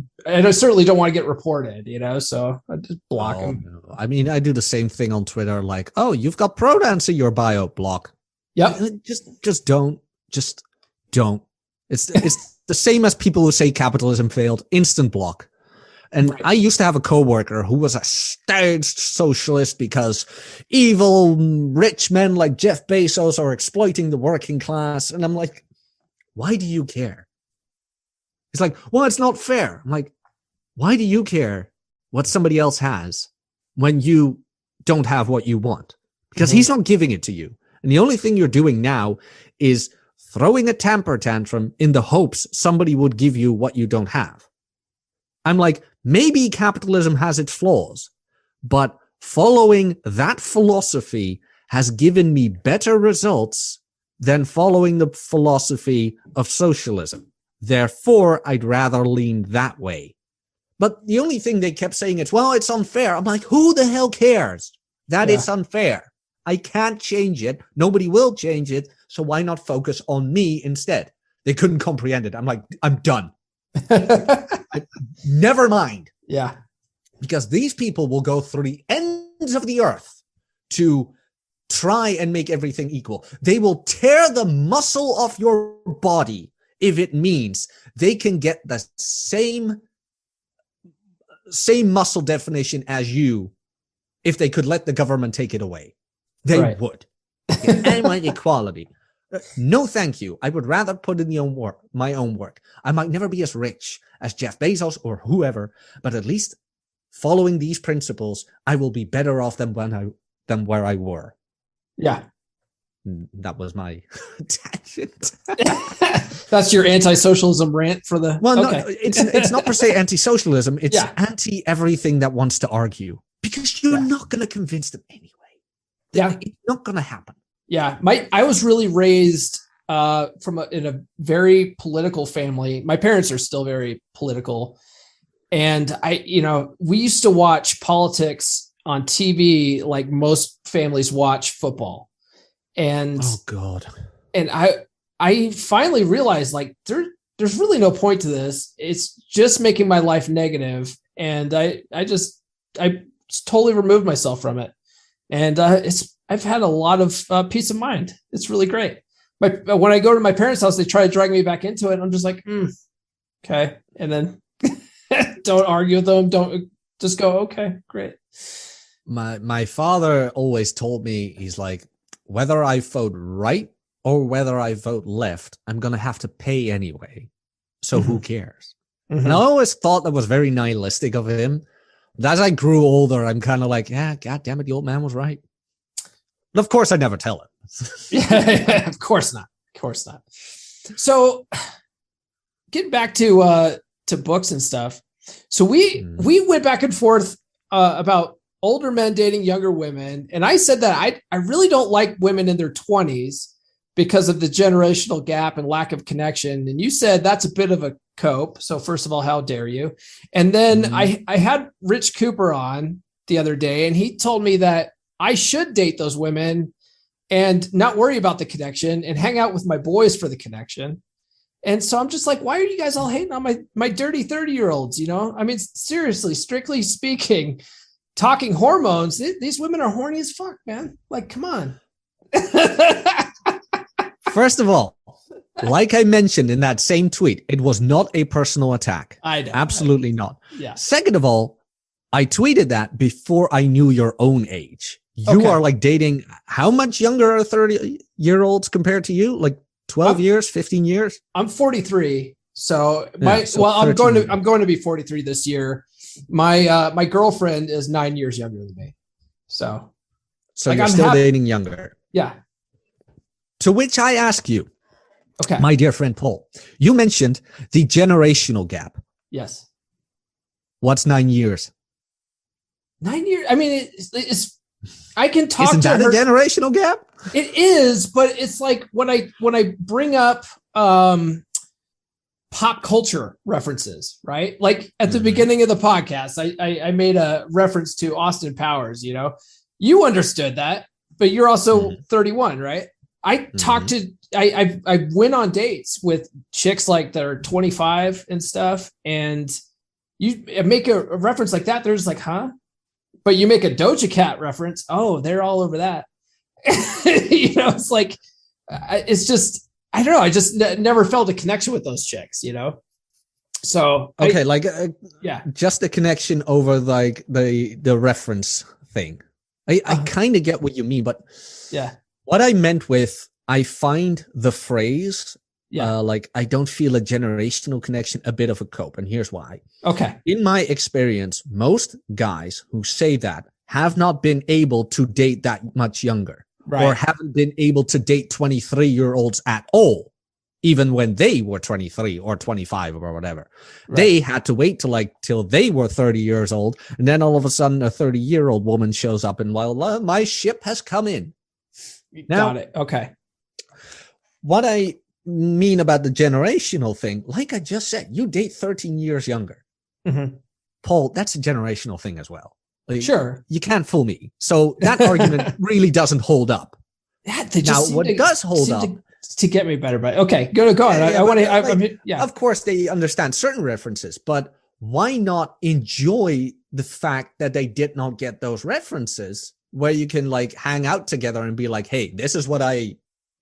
reported, so I just block them. No. I mean, I do the same thing on Twitter, like, oh, you've got pronouns in your bio, block. Yep. Just don't. It's the same as people who say capitalism failed, instant block. And I used to have a coworker who was a staged socialist because evil rich men like Jeff Bezos are exploiting the working class. And I'm like, why do you care? He's like, well, it's not fair. I'm like, why do you care what somebody else has when you don't have what you want? Because he's not giving it to you. And the only thing you're doing now is throwing a temper tantrum in the hopes somebody would give you what you don't have. I'm like, maybe capitalism has its flaws, but following that philosophy has given me better results than following the philosophy of socialism. Therefore, I'd rather lean that way. But the only thing they kept saying is, well, it's unfair. I'm like, who the hell cares that it's unfair? I can't change it. Nobody will change it. So why not focus on me instead? They couldn't comprehend it. I'm like, I'm done. Never mind. Yeah. Because these people will go through the ends of the earth to try and make everything equal. They will tear the muscle off your body if it means they can get the same muscle definition as you if they could let the government take it away. They would. And my equality. No, thank you. I would rather put in my own work. I might never be as rich as Jeff Bezos or whoever, but at least following these principles, I will be better off than where I were. Yeah. That was my tangent. That's your anti-socialism rant for the... Well, no, it's not per se anti-socialism. It's anti everything that wants to argue because you're not going to convince them anyway. It's not going to happen. Yeah. I was really raised in a very political family. My parents are still very political. And we used to watch politics on TV like most families watch football. And oh God. And I finally realized like there's really no point to this. It's just making my life negative. And I totally removed myself from it. And I've had a lot of peace of mind. It's really great. When I go to my parents' house, they try to drag me back into it. And I'm just like, okay. And then don't argue with them. Don't just go, okay, great. My father always told me, he's like, whether I vote right or whether I vote left, I'm going to have to pay anyway. So who cares? And I always thought that was very nihilistic of him. But as I grew older, I'm kind of like, yeah, God damn it, the old man was right. But of course, I never tell him. Yeah, of course not. Of course not. So getting back to books and stuff. So we went back and forth about older men dating younger women. And I said that I really don't like women in their 20s because of the generational gap and lack of connection. And you said that's a bit of a cope. So first of all, how dare you? And then I had Rich Cooper on the other day, and he told me that I should date those women and not worry about the connection and hang out with my boys for the connection. And so I'm just like, why are you guys all hating on my dirty 30-year-olds? I mean, seriously, strictly speaking, talking hormones, these women are horny as fuck, man. Like, come on. First of all, like I mentioned in that same tweet, it was not a personal attack. I know. Absolutely not. Yeah. Second of all, I tweeted that before I knew your own age. You are like dating, how much younger are 30-year-olds compared to you? Like 12 years, 15 years? I'm 43. So I'm going to be 43 this year. My girlfriend is 9 years younger than me. So like, you're still dating younger. Yeah. To which I ask you, okay, my dear friend Paul, you mentioned the generational gap. Yes. What's 9 years? 9 years. I mean, it's I can talk Isn't to that her. a generational gap? It is, but it's like when I bring up pop culture references, right? Like at the beginning of the podcast, I made a reference to Austin Powers. You understood that, but you're also 31, right? I talk to I went on dates with chicks like that are 25 and stuff, and you make a reference like that, they're just like, huh? But you make a Doja Cat reference, oh, they're all over that. It's like, it's just, I don't know. I just never felt a connection with those chicks, So okay, just the connection over like the reference thing. I kind of get what you mean, but yeah, what I meant with I find the phrase like I don't feel a generational connection a bit of a cope, and here's why. Okay, in my experience, most guys who say that have not been able to date that much younger, or haven't been able to date 23-year-olds at all. Even when they were 23 or 25 or whatever, they had to wait till they were 30 years old. And then all of a sudden a 30-year-old woman shows up and my ship has come in. Now, got it. Okay. What I mean about the generational thing, like I just said, you date 13 years younger. Mm-hmm. Paul, that's a generational thing as well. Sure. You can't fool me. So that argument really doesn't hold up. What does hold up to get me better, but okay, go on. I want to. Of course, they understand certain references, but why not enjoy the fact that they did not get those references, where you can like hang out together and be like, "Hey, this is what I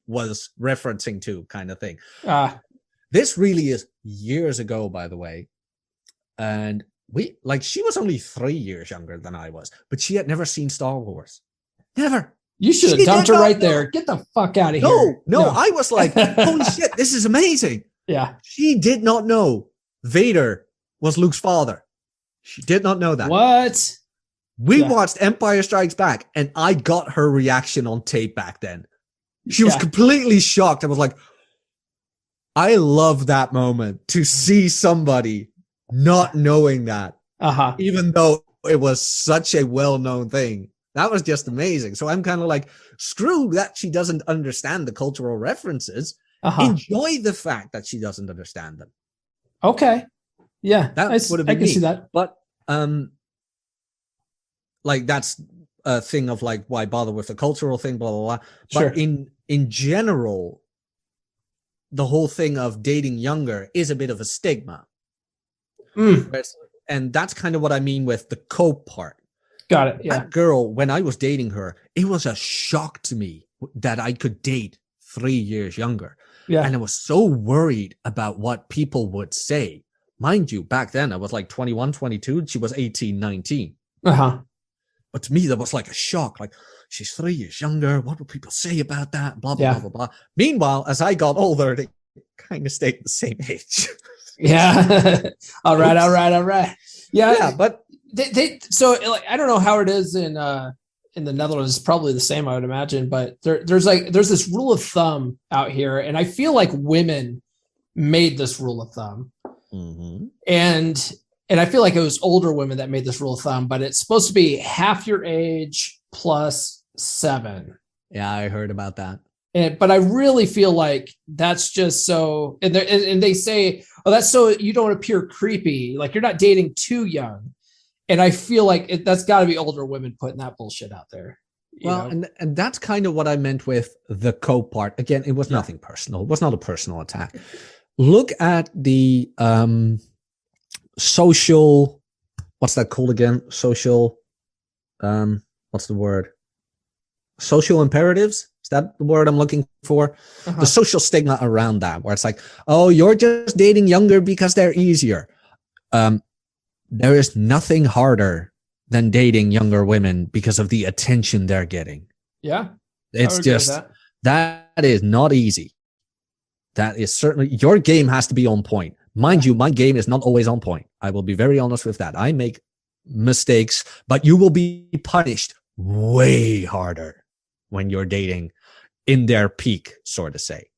was referencing to," kind of thing. This really is years ago, by the way, and she was only 3 years younger than I was, but she had never seen Star Wars, never. You should have dumped her right there. Get the fuck out of here. No, I was like, holy shit, this is amazing. Yeah. She did not know Vader was Luke's father. She did not know that. What? We watched Empire Strikes Back, and I got her reaction on tape back then. She was completely shocked. I was like, I love that moment, to see somebody not knowing that, even though it was such a well-known thing. That was just amazing. So I'm kind of like, screw that she doesn't understand the cultural references. Enjoy the fact that she doesn't understand them. Okay. Yeah. That would have been I can see that. But that's a thing of like, why bother with the cultural thing, blah, blah, blah. But in general, the whole thing of dating younger is a bit of a stigma. And that's kind of what I mean with the cope part. Got it. Yeah. That girl, when I was dating her, it was a shock to me that I could date 3 years younger. Yeah. And I was so worried about what people would say. Mind you, back then I was like 21, 22. She was 18, 19. But to me, that was like a shock. Like, she's 3 years younger. What will people say about that? Blah, blah, blah, blah, blah. Meanwhile, as I got older, they kind of stayed the same age. Yeah. All right. Yeah. But so like, I don't know how it is in the Netherlands. It's probably the same, I would imagine, but there's this rule of thumb out here, and I feel like women made this rule of thumb. And I feel like it was older women that made this rule of thumb, but it's supposed to be half your age plus 7. Yeah, I heard about that. But I really feel like that's just so, and they say, oh, that's so you don't appear creepy, like you're not dating too young. And I feel like that's got to be older women putting that bullshit out there. And that's kind of what I meant with the cope part. Again, it was nothing personal. It was not a personal attack. Look at the social, what's that called again? Social, what's the word? Social imperatives? Is that the word I'm looking for? The social stigma around that, where it's like, oh, you're just dating younger because they're easier. There is nothing harder than dating younger women because of the attention they're getting. Yeah. It's just, that is not easy. That is certainly, your game has to be on point. Mind you, my game is not always on point. I will be very honest with that. I make mistakes, but you will be punished way harder when you're dating in their peak, so to say.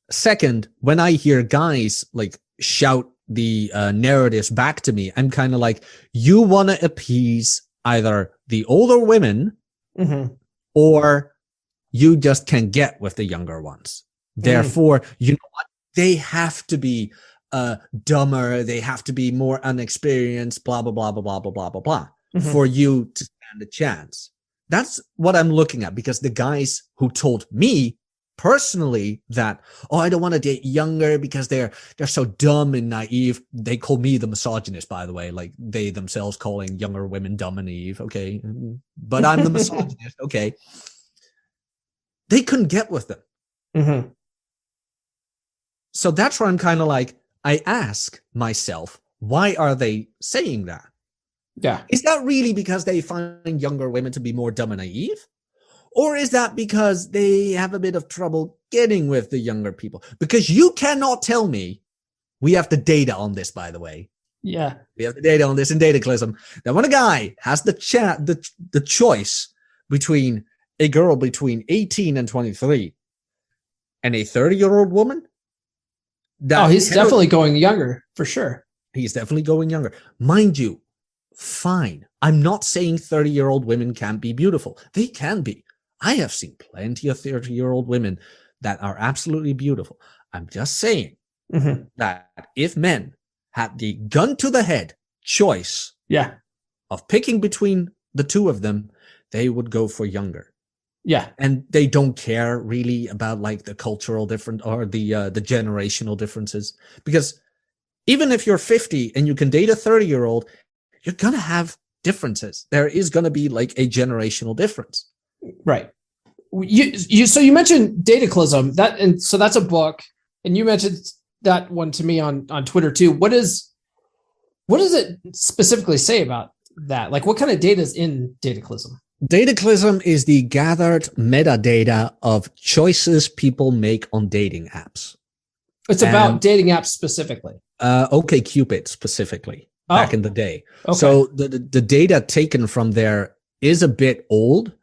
Second, when I hear guys like shout the narratives back to me, I'm kind of like, you want to appease either the older women or you just can get with the younger ones. Therefore, you know what? They have to be dumber. They have to be more unexperienced, blah, blah, blah, blah, blah, blah, blah, blah, blah, for you to stand a chance. That's what I'm looking at, because the guys who told me personally that, oh, I don't want to date younger because they're so dumb and naive. They call me the misogynist, by the way, like they themselves calling younger women dumb and naive. Okay. But I'm the misogynist. Okay. They couldn't get with them. Mm-hmm. So that's where I'm kind of like, I ask myself, why are they saying that? Yeah. Is that really because they find younger women to be more dumb and naive? Or is that because they have a bit of trouble getting with the younger people? Because you cannot tell me, we have the data on this, by the way. Yeah. We have the data on this in Dataclysm, that when a guy has the choice between a girl between 18 and 23 and a 30-year-old woman. He's definitely going younger, for sure. He's definitely going younger. Mind you, fine. I'm not saying 30-year-old women can't be beautiful. They can be. I have seen plenty of 30-year-old women that are absolutely beautiful. I'm just saying that if men had the gun to the head choice of picking between the two of them, they would go for younger. Yeah. And they don't care really about like the cultural difference or the generational differences. Because even if you're 50 and you can date a 30-year-old, you're going to have differences. There is going to be like a generational difference. Right. So you mentioned Dataclysm, and so that's a book, and you mentioned that one to me on Twitter too. What does it specifically say about that? Like, what kind of data is in Dataclysm? Dataclysm is the gathered metadata of choices people make on dating apps. It's about dating apps specifically. OkCupid specifically, back in the day. Okay. So the data taken from there is a bit old,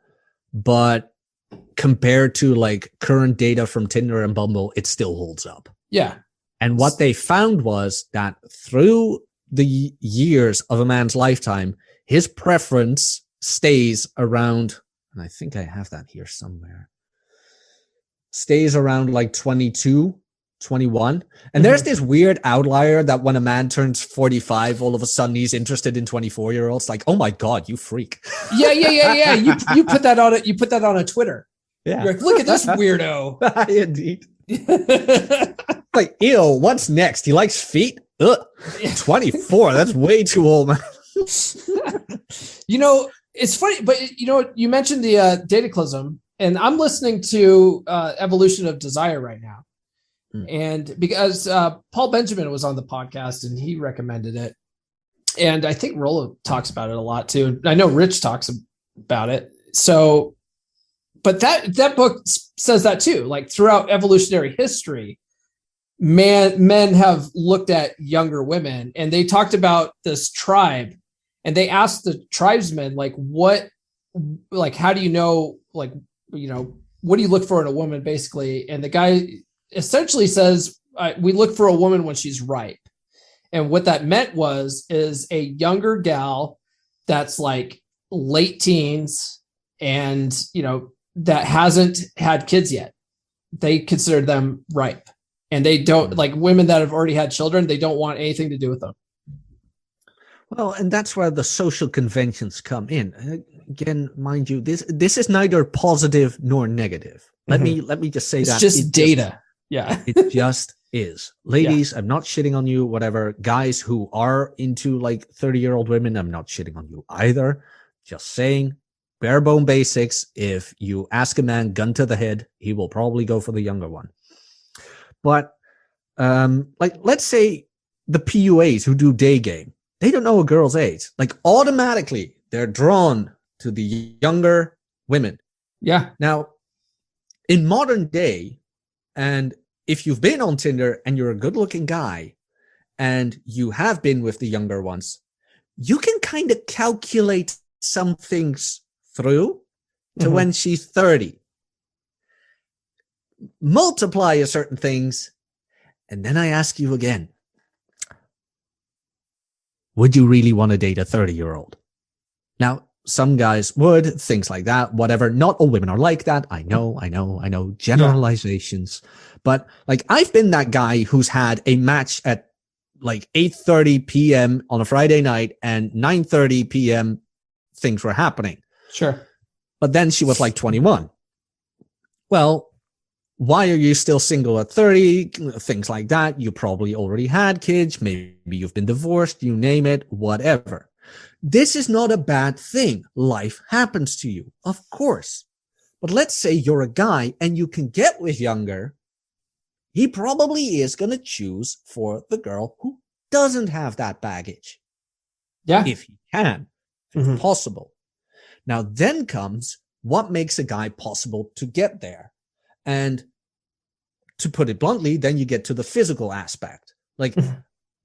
but compared to like current data from Tinder and Bumble, it still holds up. Yeah. And what they found was that through the years of a man's lifetime, his preference stays around, and I think I have that here somewhere, stays around like 22, 21. And there's this weird outlier that when a man turns 45, all of a sudden he's interested in 24-year-olds. Like, oh my God, you freak. Yeah. You put that on it. You put that on a Twitter. Yeah. You're like, look at this weirdo. Indeed. Like, ew, what's next? He likes feet? Ugh. 24. That's way too old, man. It's funny, but you mentioned the Dataclysm, and I'm listening to Evolution of Desire right now. And because Paul Benjamin was on the podcast and he recommended it. And I think Rollo talks about it a lot too. I know Rich talks about it. So, but that book says that too. Like throughout evolutionary history, men have looked at younger women, and they talked about this tribe, and they asked the tribesmen, how do you know, what do you look for in a woman, basically? And the guy essentially says, we look for a woman when she's ripe. And what that meant is a younger gal that's like late teens and, that hasn't had kids yet. They consider them ripe. And they don't, like women that have already had children, they don't want anything to do with them. Well, and that's where the social conventions come in. Again, mind you, this is neither positive nor negative. Let me just say it's just data. It just is. Ladies, I'm not shitting on you, whatever. Guys who are into like 30-year-old women, I'm not shitting on you either. Just saying, bare bone basics. If you ask a man gun to the head, he will probably go for the younger one. But let's say the PUAs who do day game, they don't know a girl's age. Like automatically they're drawn to the younger women. Yeah. Now, in modern day, and if you've been on Tinder and you're a good looking guy and you have been with the younger ones, you can kind of calculate some things through to when she's 30. Multiply certain things. And then I ask you again, would you really want to date a 30-year-old? Now, some guys would, things like that, whatever. Not all women are like that. I know. Generalizations. Yeah. But like, I've been that guy who's had a match at like 8:30 p.m. on a Friday night, and 9:30 p.m. things were happening. Sure. But then she was like 21. Well, why are you still single at 30? Things like that. You probably already had kids. Maybe you've been divorced, you name it, whatever. This is not a bad thing. Life happens to you, of course. But let's say you're a guy and you can get with younger. He probably is going to choose for the girl who doesn't have that baggage. Yeah. If he can, if it's possible. Now then comes what makes a guy possible to get there. And to put it bluntly, then you get to the physical aspect. Like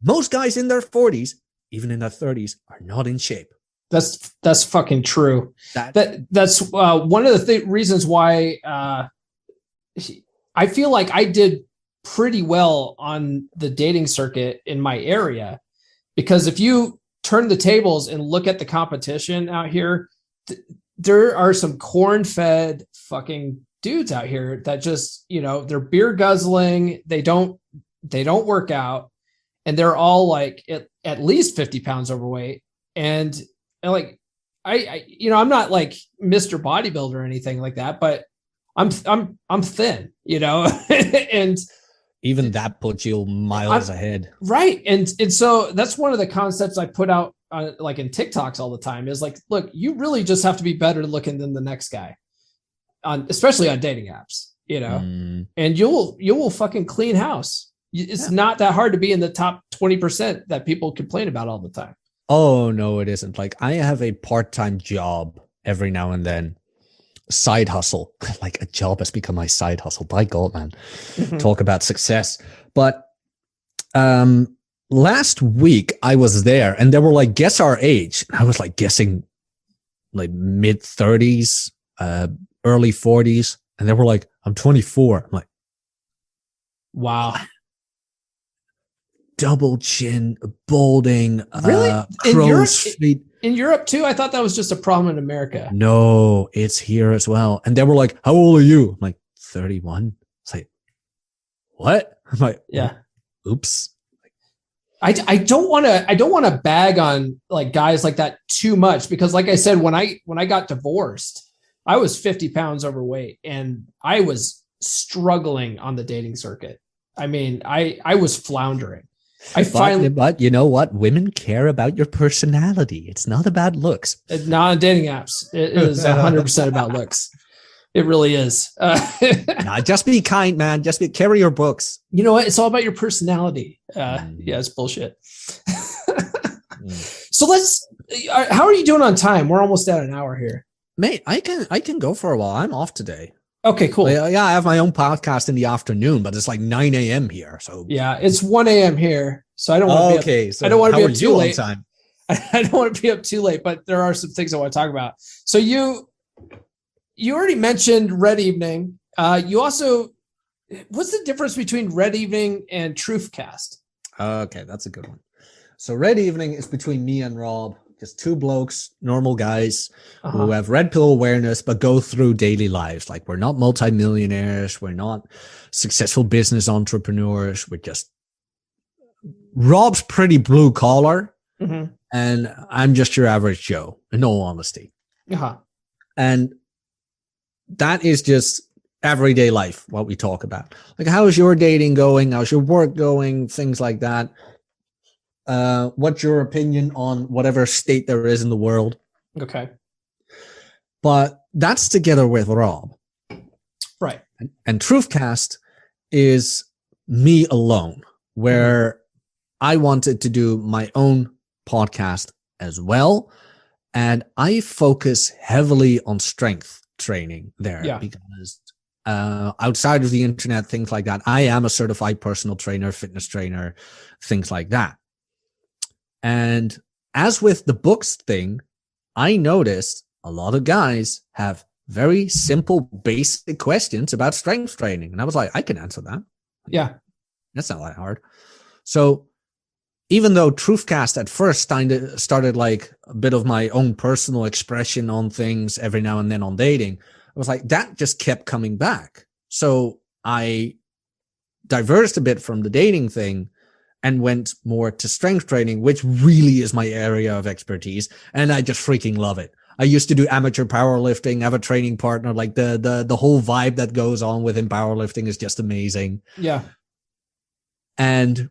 most guys in their 40s, even in their 30s, are not in shape. That's fucking true. That's one of the reasons why I feel like I did pretty well on the dating circuit in my area, because if you turn the tables and look at the competition out here, there are some corn-fed fucking dudes out here that just, they're beer guzzling. They don't work out, and they're all like at least 50 pounds overweight. And like, I'm not like Mr. Bodybuilder or anything like that, but I'm thin, and even that puts you miles ahead. Right. And so that's one of the concepts I put out like in TikToks all the time is like, look, you really just have to be better looking than the next guy, especially on dating apps, and you will fucking clean house. It's not that hard to be in the top 20% that people complain about all the time. Oh, no, it isn't. Like, I have a part-time job every now and then. Side hustle. Like, a job has become my side hustle. By God, man. Talk about success. But last week I was there and they were like, guess our age. I was like guessing like mid 30s, early 40s. And they were like, I'm 24. I'm like, wow. Double chin, balding, really? crow's feet. In Europe too? I thought that was just a problem in America. No, it's here as well. And they were like, how old are you? I'm like, 31. It's like, what? I'm like, yeah. Oops. I don't want to bag on like guys like that too much, because like I said, when I got divorced, I was 50 pounds overweight and I was struggling on the dating circuit. I mean, I was floundering. But you know what? Women care about your personality. It's not about looks. Not on dating apps. It is 100% about looks. It really is. Nah, just be kind, man. Carry your books. You know what? It's all about your personality. Yeah, it's bullshit. So how are you doing on time? We're almost at an hour here. Mate, I can go for a while. I'm off today. Okay, cool. Yeah, I have my own podcast in the afternoon, but it's like 9 a.m. here. So yeah, it's 1 a.m. here. So I don't want to be up, so I don't want to be up too late. Time? I don't want to be up too late, but there are some things I want to talk about. So you already mentioned Red Evening. You also, what's the difference between Red Evening and TROOF? Okay, that's a good one. So Red Evening is between me and Rob. Just two blokes, normal guys who have red pill awareness, but go through daily lives. Like, we're not multimillionaires. We're not successful business entrepreneurs. We're just, Rob's pretty blue collar and I'm just your average Joe, in all honesty. And that is just everyday life, what we talk about. Like, how is your dating going? How's your work going? Things like that. What's your opinion on whatever state there is in the world? Okay. But that's together with Rob. Right. And TROOFcast is me alone, where I wanted to do my own podcast as well. And I focus heavily on strength training there because outside of the internet, things like that, I am a certified personal trainer, fitness trainer, things like that. And as with the books thing, I noticed a lot of guys have very simple, basic questions about strength training. And I was like, I can answer that. Yeah. That's not that hard. So even though TROOFcast at first started like a bit of my own personal expression on things every now and then on dating, I was like, that just kept coming back. So I diverged a bit from the dating thing and went more to strength training, which really is my area of expertise. And I just freaking love it. I used to do amateur powerlifting. I have a training partner. Like the whole vibe that goes on within powerlifting is just amazing. Yeah. And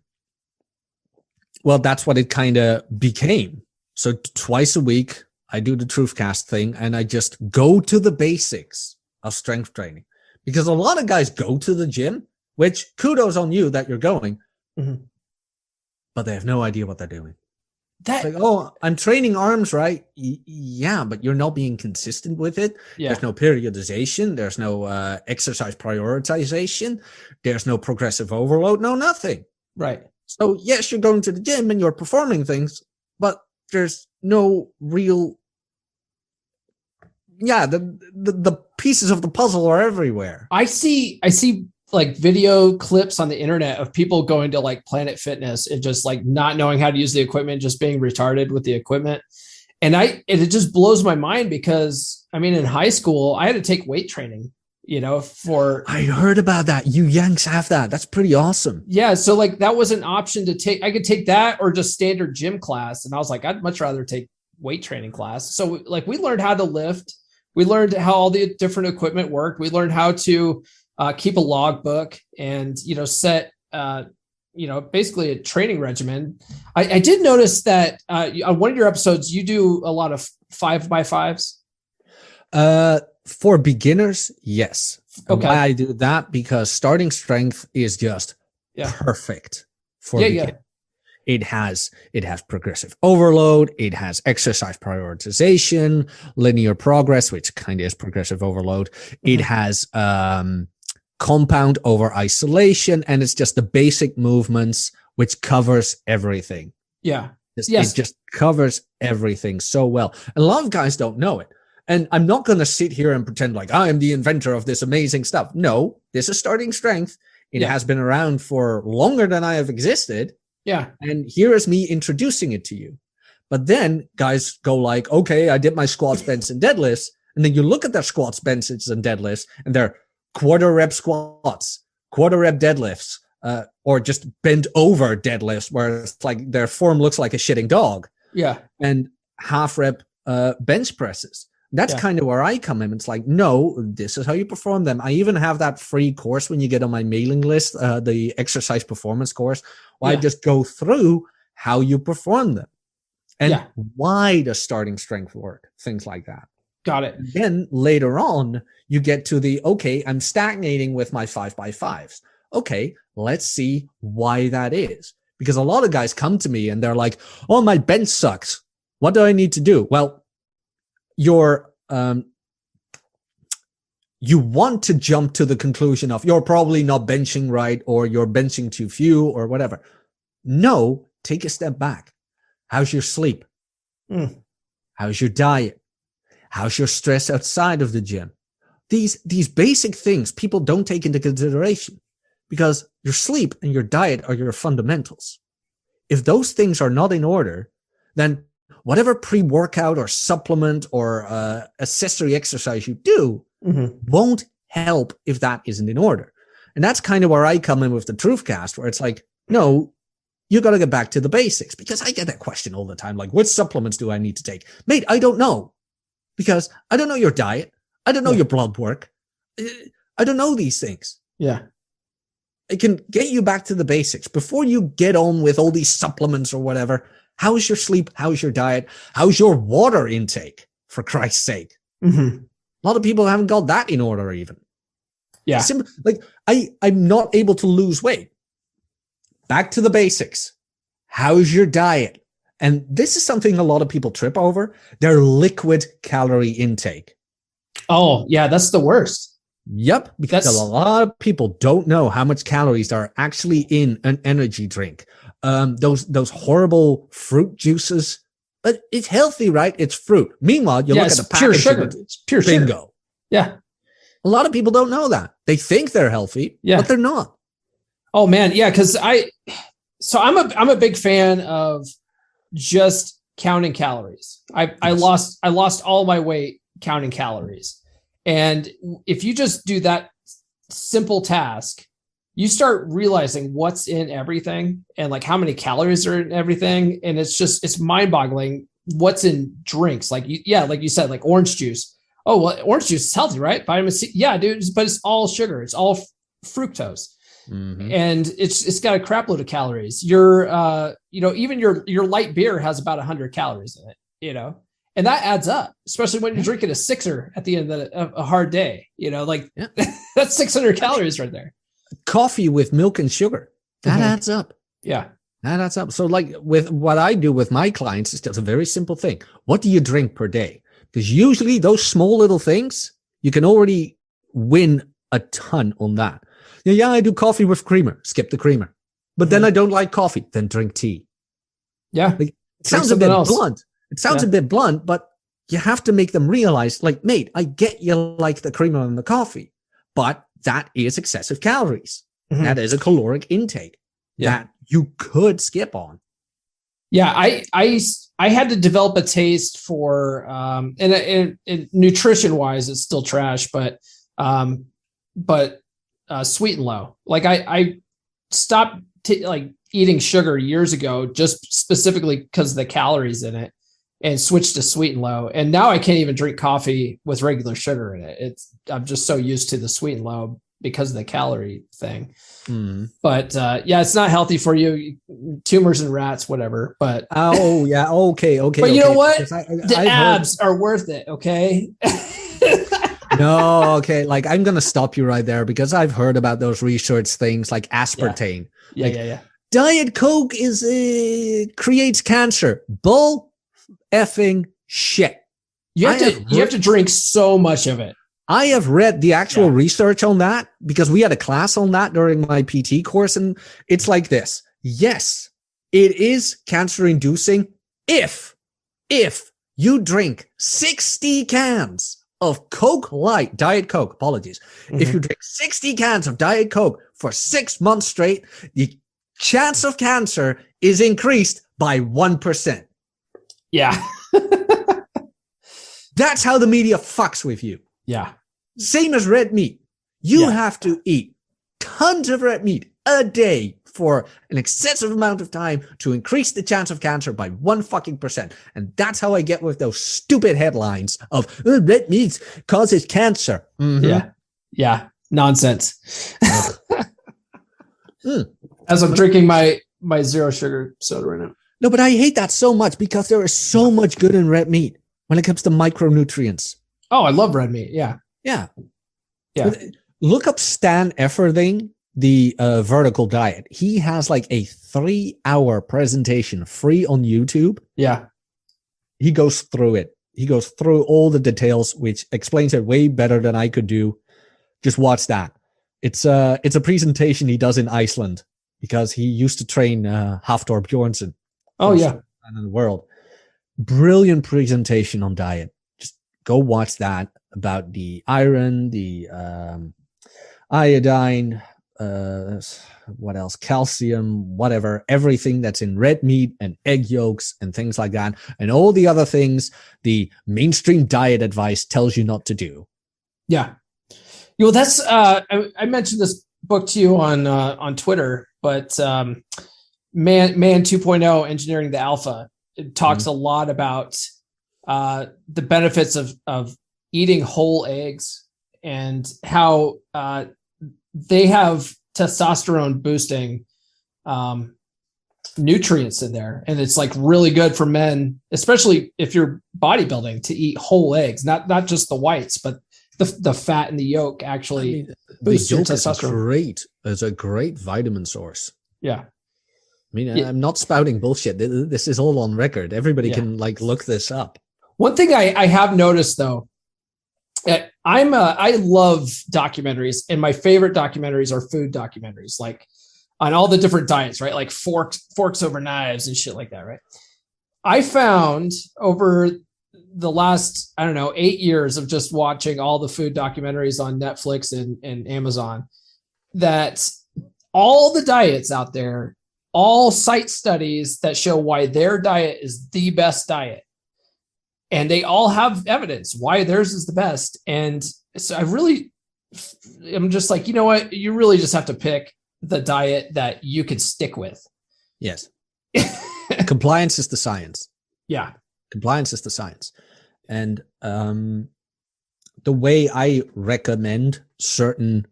well, that's what it kind of became. So twice a week, I do the TROOF thing, and I just go to the basics of strength training. Because a lot of guys go to the gym, which kudos on you that you're going, but they have no idea what they're doing. It's like, oh, I'm training arms, right? Yeah, but you're not being consistent with it. Yeah. There's no periodization. There's no exercise prioritization. There's no progressive overload. No, nothing. Right. So yes, you're going to the gym and you're performing things, but there's no real. Yeah, the pieces of the puzzle are everywhere. I see like video clips on the internet of people going to like Planet Fitness and just like not knowing how to use the equipment, just being retarded with the equipment. And it just blows my mind because I mean, in high school, I had to take weight training, I heard about that. You Yanks have that. That's pretty awesome. Yeah. So like that was an option to take. I could take that or just standard gym class. And I was like, I'd much rather take weight training class. So like we learned how to lift. We learned how all the different equipment worked. We learned how to keep a log book and, set, basically a training regimen. I did notice that on one of your episodes, you do a lot of 5x5s. For beginners, yes. Okay. Why I do that? Because starting strength is just perfect for beginners. Yeah. It has progressive overload. It has exercise prioritization, linear progress, which kind of is progressive overload. It has compound over isolation, and it's just the basic movements, which covers everything. Yeah. It just covers everything so well. And a lot of guys don't know it. And I'm not going to sit here and pretend like I am the inventor of this amazing stuff. No, this is starting strength. It has been around for longer than I have existed. Yeah. And here is me introducing it to you. But then guys go like, okay, I did my squats, bench, and deadlifts. And then you look at their squats, benches, and deadlifts, and they're quarter rep squats, quarter rep deadlifts, or just bent over deadlifts where it's like their form looks like a shitting dog. Yeah. And half rep bench presses. That's kind of where I come in. It's like, no, this is how you perform them. I even have that free course when you get on my mailing list, the exercise performance course, where I just go through how you perform them and why does starting strength work, things like that. Got it. And then later on, you get to okay, I'm stagnating with my 5x5s. Okay, let's see why that is. Because a lot of guys come to me and they're like, oh, my bench sucks. What do I need to do? Well, you want to jump to the conclusion of you're probably not benching right or you're benching too few or whatever. No, take a step back. How's your sleep? How's your diet? How's your stress outside of the gym? These basic things people don't take into consideration because your sleep and your diet are your fundamentals. If those things are not in order, then whatever pre-workout or supplement or accessory exercise you do won't help if that isn't in order. And that's kind of where I come in with the TROOF, where it's like, no, you got to get back to the basics, because I get that question all the time. Like, what supplements do I need to take? Mate, I don't know, because I don't know your diet. I don't know your blood work. I don't know these things. Yeah. I can get you back to the basics before you get on with all these supplements or whatever. How's your sleep? How's your diet? How's your water intake, for Christ's sake? A lot of people haven't got that in order even. Yeah. Like I'm not able to lose weight. Back to the basics. How's your diet? And this is something a lot of people trip over. Their liquid calorie intake. Oh, yeah. That's the worst. Yep. Because a lot of people don't know how much calories are actually in an energy drink. Those horrible fruit juices, but it's healthy, right? It's fruit. Meanwhile, you look at the pure sugar. It's pure bingo. Sugar. Yeah. A lot of people don't know that. They think they're healthy, but they're not. Oh man. Yeah. Cause I'm a big fan of just counting calories. I lost all my weight counting calories. And if you just do that simple task, you start realizing what's in everything and like how many calories are in everything. And it's mind boggling what's in drinks. Like like you said, like orange juice. Oh, well, orange juice is healthy, right? Vitamin C. Yeah, dude, but it's all sugar. It's all fructose. Mm-hmm. And it's got a crap load of calories. Your even your light beer has about 100 calories in it, and that adds up, especially when you're drinking a sixer at the end of a hard day, that's 600 calories right there. Coffee with milk and sugar, that adds up. Yeah. That adds up. So like with what I do with my clients, it's just a very simple thing. What do you drink per day? Because usually those small little things, you can already win a ton on that. Yeah, I do coffee with creamer. Skip the creamer. But then I don't like coffee. Then drink tea. Yeah. Like, it sounds a bit blunt. It sounds a bit blunt, but you have to make them realize, like, mate, I get you like the creamer and the coffee, but that is excessive calories. Mm-hmm. That is a caloric intake that you could skip on. Yeah, I had to develop a taste for and nutrition wise, it's still trash, but sweet and low. Like I stopped eating sugar years ago, just specifically because of the calories in it, and switched to sweet and low. And now I can't even drink coffee with regular sugar in it. I'm just so used to the sweet and low because of the calorie thing. But it's not healthy for you. Tumors in rats, whatever. But okay. But you know what? The abs are worth it. Okay. No, okay. Like I'm gonna stop you right there because I've heard about those research things like aspartame. Yeah. Diet Coke creates cancer. Bull effing shit. You have to drink so much of it. I have read the actual research on that because we had a class on that during my PT course, and it's like this. Yes, it is cancer inducing if you drink 60 cans of Coke Light, Diet Coke, apologies. Mm-hmm. If you drink 60 cans of Diet Coke for 6 months straight, the chance of cancer is increased by 1%. Yeah. That's how the media fucks with you. Yeah. Same as red meat. You have to eat tons of red meat a day for an excessive amount of time to increase the chance of cancer by 1%. And that's how I get with those stupid headlines of red meat causes cancer. Mm-hmm. Yeah. Nonsense. As I'm drinking my zero sugar soda right now. No, but I hate that so much because there is so much good in red meat when it comes to micronutrients. Oh, I love red meat. Yeah. Look up Stan Efferding, the vertical diet. He has like a 3-hour presentation free on YouTube. Yeah. He goes through it. He goes through all the details, which explains it way better than I could do. Just watch that. It's a presentation he does in Iceland because he used to train Hafthor Bjornsson. Oh yeah. In the world. Brilliant presentation on diet. Just go watch that about the iron, the iodine, what else? Calcium, whatever, everything that's in red meat and egg yolks and things like that. And all the other things the mainstream diet advice tells you not to do. Yeah. Well, that's, I mentioned this book to you on Twitter, but Man 2.0 Engineering the Alpha, it talks a lot about the benefits of eating whole eggs and how they have testosterone boosting nutrients in there. And it's like really good for men, especially if you're bodybuilding, to eat whole eggs, not just the whites, but the fat in the yolk actually boosts your testosterone. It's a great vitamin source. Yeah. I mean, I'm not spouting bullshit. This is all on record. Everybody can look this up. One thing I have noticed though, I love documentaries, and my favorite documentaries are food documentaries, like on all the different diets, right? Like forks over knives and shit like that, right? I found over the last, 8 years of just watching all the food documentaries on Netflix and Amazon, that all the diets out there, all cite studies that show why their diet is the best diet. And they all have evidence why theirs is the best. And so I'm just like, you know what? You really just have to pick the diet that you could stick with. Yes. Compliance is the science. Yeah. Compliance is the science. And the way I recommend certain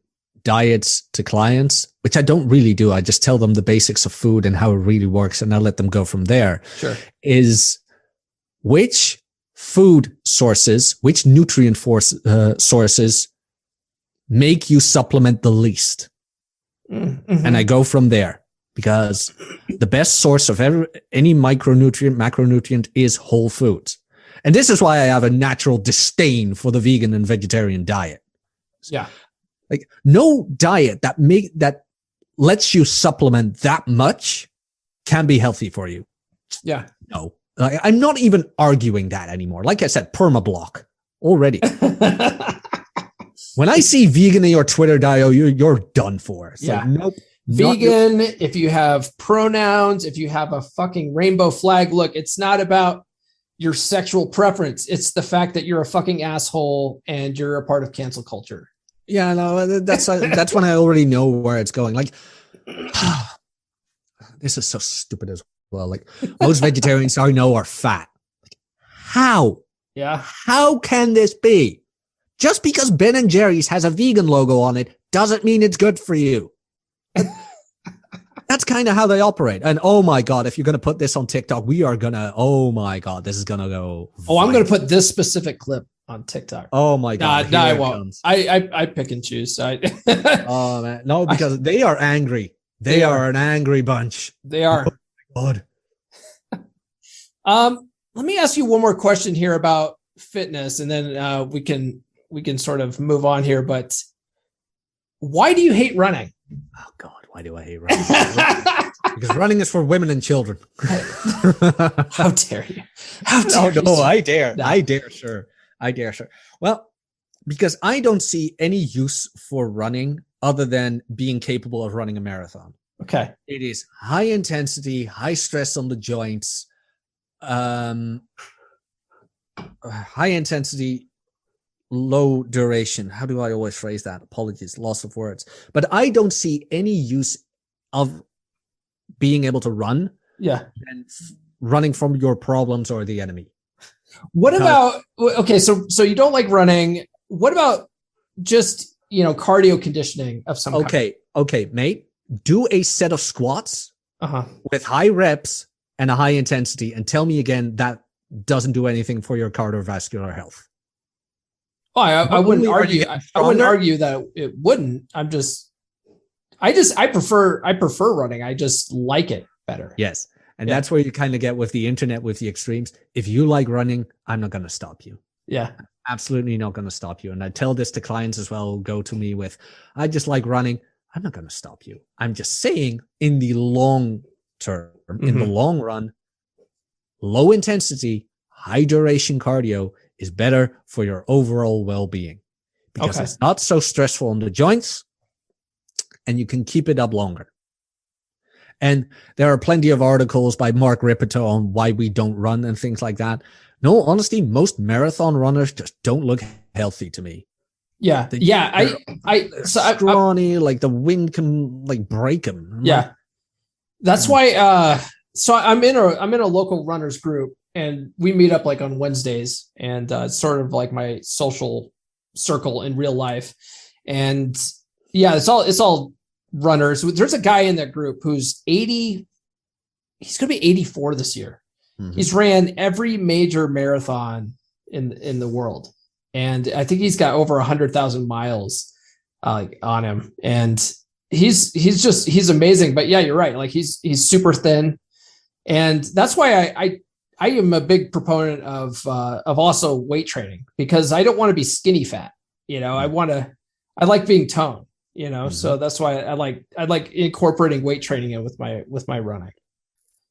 diets to clients, which I don't really do, I just tell them the basics of food and how it really works, and I let them go from there. Sure. Is which food sources, which nutrient sources make you supplement the least. Mm-hmm. And I go from there, because the best source of any micronutrient, macronutrient is whole foods. And this is why I have a natural disdain for the vegan and vegetarian diet. Yeah. Like, no diet that lets you supplement that much can be healthy for you. Yeah. No. I'm not even arguing that anymore. Like I said, permablock already. When I see vegan in your Twitter bio, you're done for. It's like, nope. Vegan, if you have pronouns, if you have a fucking rainbow flag, look, it's not about your sexual preference. It's the fact that you're a fucking asshole and you're a part of cancel culture. Yeah, no, that's when I already know where it's going. Like, this is so stupid as well. Like, most vegetarians I know are fat. Like, how? Yeah. How can this be? Just because Ben & Jerry's has a vegan logo on it doesn't mean it's good for you. That's kind of how they operate. And oh my God, if you're going to put this on TikTok, oh my God, this is going to go. Oh, I'm going to put this specific clip on TikTok. Oh my God. No, I won't. I pick and choose. Oh man. No, because they are angry. They are an angry bunch. They are. Oh my God. Let me ask you one more question here about fitness, and then we can sort of move on here. But why do you hate running? Oh God, why do I hate running? Because running is for women and children. How dare you? How dare you? No, I dare. No. I dare, sure. Well, because I don't see any use for running other than being capable of running a marathon. Okay. It is high intensity, high stress on the joints, high intensity, low duration. How do I always phrase that? Apologies, loss of words. But I don't see any use of being able to run. Yeah. And running from your problems or the enemy. What about, okay, so you don't like running. What about just, cardio conditioning of some kind? Okay, mate. Do a set of squats with high reps and a high intensity, and tell me again that doesn't do anything for your cardiovascular health. Oh, I wouldn't argue. I wouldn't argue that it wouldn't. I prefer running. I just like it better. Yes. And that's where you kind of get with the internet, with the extremes. If you like running, I'm not going to stop you. Yeah. Absolutely not going to stop you. And I tell this to clients as well, who go to me with, I just like running. I'm not going to stop you. I'm just saying, in the long term, in the long run, low intensity, high duration cardio is better for your overall well-being, because it's not so stressful on the joints and you can keep it up longer. And there are plenty of articles by Mark Ripperto on why we don't run and things like that. No, honestly, most marathon runners just don't look healthy to me. Yeah. Scrawny, like the wind can like break them. Yeah. That's why, so I'm in a local runners group, and we meet up like on Wednesdays, and it's sort of like my social circle in real life. And yeah, it's all runners. There's a guy in that group who's 80. He's going to be 84 this year. Mm-hmm. He's ran every major marathon in the world. And I think he's got over 100,000 miles on him. And he's amazing. But yeah, you're right. Like he's super thin. And that's why I am a big proponent of also weight training, because I don't want to be skinny fat. I like being toned. So that's why I like incorporating weight training in with my running.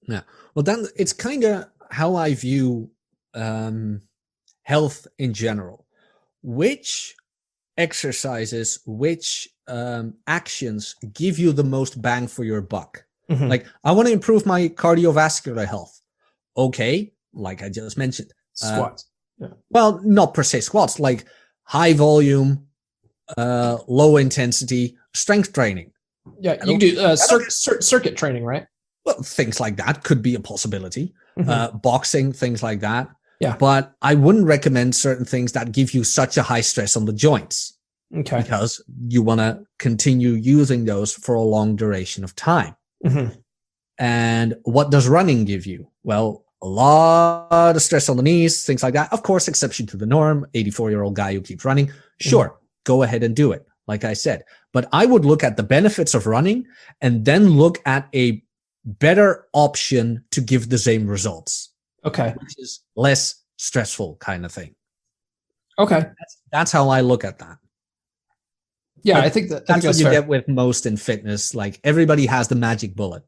Yeah. Well, then it's kind of how I view health in general. Which exercises, which actions give you the most bang for your buck? Mm-hmm. Like, I want to improve my cardiovascular health. Okay. Like I just mentioned. Squats. Yeah. Well, not per se squats, like high volume, low intensity strength training. Yeah, you can do circuit training, right? Well, things like that could be a possibility. Mm-hmm. Boxing, things like that. Yeah. But I wouldn't recommend certain things that give you such a high stress on the joints. Okay. Because you want to continue using those for a long duration of time. Mm-hmm. And what does running give you? Well, a lot of stress on the knees, things like that. Of course, exception to the norm, 84-year-old guy who keeps running. Sure, go ahead and do it, like I said. But I would look at the benefits of running and then look at a better option to give the same results. Okay. Which is less stressful kind of thing. Okay. That's how I look at that. Yeah, but I think that's what you get with most in fitness. Like everybody has the magic bullet.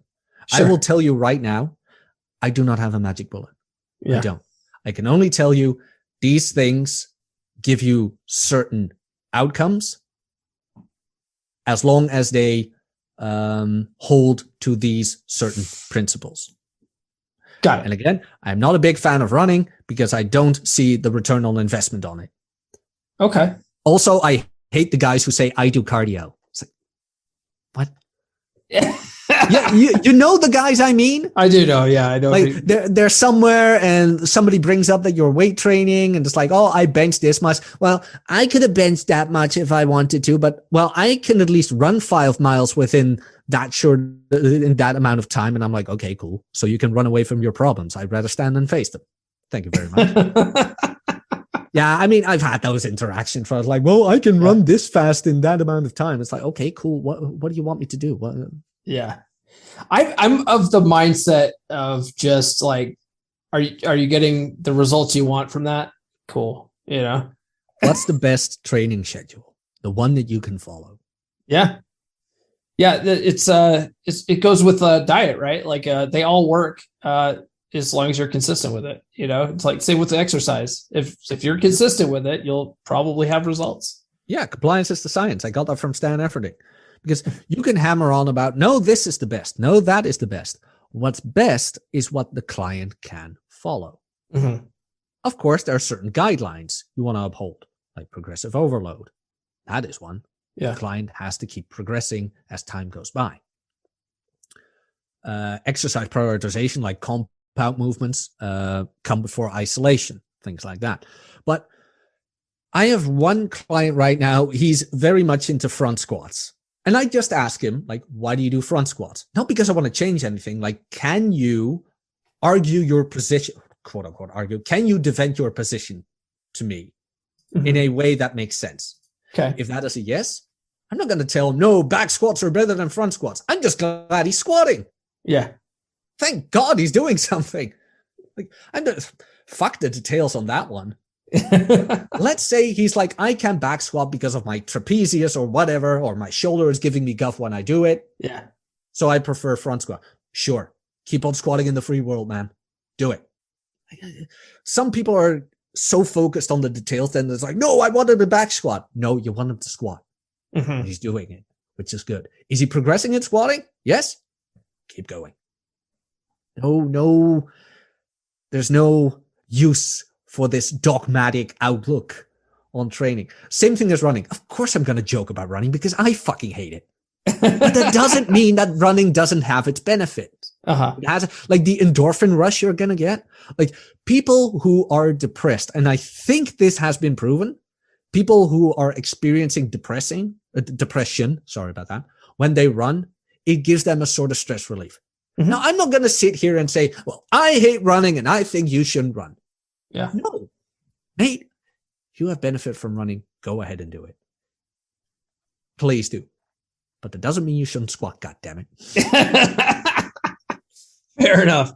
Sure. I will tell you right now, I do not have a magic bullet. Yeah. I don't. I can only tell you these things give you certain outcomes as long as they hold to these certain principles. Got it. And again, I'm not a big fan of running because I don't see the return on investment on it. Okay. Also, I hate the guys who say, I do cardio. It's like, what? Yeah, you know the guys I mean? I do know. Yeah, I know. Like they're somewhere and somebody brings up that you're weight training and it's like, oh, I bench this much. Well, I could have benched that much if I wanted to, but well, I can at least run 5 miles within that short, in that amount of time. And I'm like, okay, cool. So you can run away from your problems. I'd rather stand and face them. Thank you very much. Yeah, I mean, I've had those interactions where I was like, well, I can run this fast in that amount of time. It's like, okay, cool. What do you want me to do? What? Yeah. I'm of the mindset of just like, are you getting the results you want from that? Cool. You know, what's the best training schedule? The one that you can follow. Yeah. Yeah. It goes with diet, right? Like, they all work, as long as you're consistent with it. You know, it's like, say with the exercise, if you're consistent with it, you'll probably have results. Yeah. Compliance is the science. I got that from Stan Efferding. Because you can hammer on about, no, this is the best. No, that is the best. What's best is what the client can follow. Mm-hmm. Of course, there are certain guidelines you want to uphold, like progressive overload. That is one. Yeah. The client has to keep progressing as time goes by. Exercise prioritization, like compound movements, come before isolation, things like that. But I have one client right now. He's very much into front squats. And I just ask him, like, why do you do front squats? Not because I want to change anything. Like, can you argue your position, quote unquote, argue? Can you defend your position to me in a way that makes sense? Okay. If that is a yes, I'm not going to tell him, no, back squats are better than front squats. I'm just glad he's squatting. Yeah. Thank God he's doing something. Like, fuck the details on that one. Let's say he's like, I can back squat because of my trapezius or whatever, or my shoulder is giving me guff when I do it. Yeah. So I prefer front squat. Sure. Keep on squatting in the free world, man. Do it. Some people are so focused on the details, then it's like, no, I wanted a back squat. No, you want him to squat. Mm-hmm. He's doing it, which is good. Is he progressing in squatting? Yes. Keep going. No, there's no use for this dogmatic outlook on training. Same thing as running. Of course I'm going to joke about running because I fucking hate it. But that doesn't mean that running doesn't have its benefits. Uh-huh. It has, like, the endorphin rush you're going to get. Like, people who are depressed, and I think this has been proven, people who are experiencing depression, sorry about that, when they run, it gives them a sort of stress relief. Mm-hmm. Now, I'm not going to sit here and say, well, I hate running and I think you shouldn't run. Yeah. No, mate, if you have benefit from running, go ahead and do it. Please do. But that doesn't mean you shouldn't squat, goddammit. Fair enough.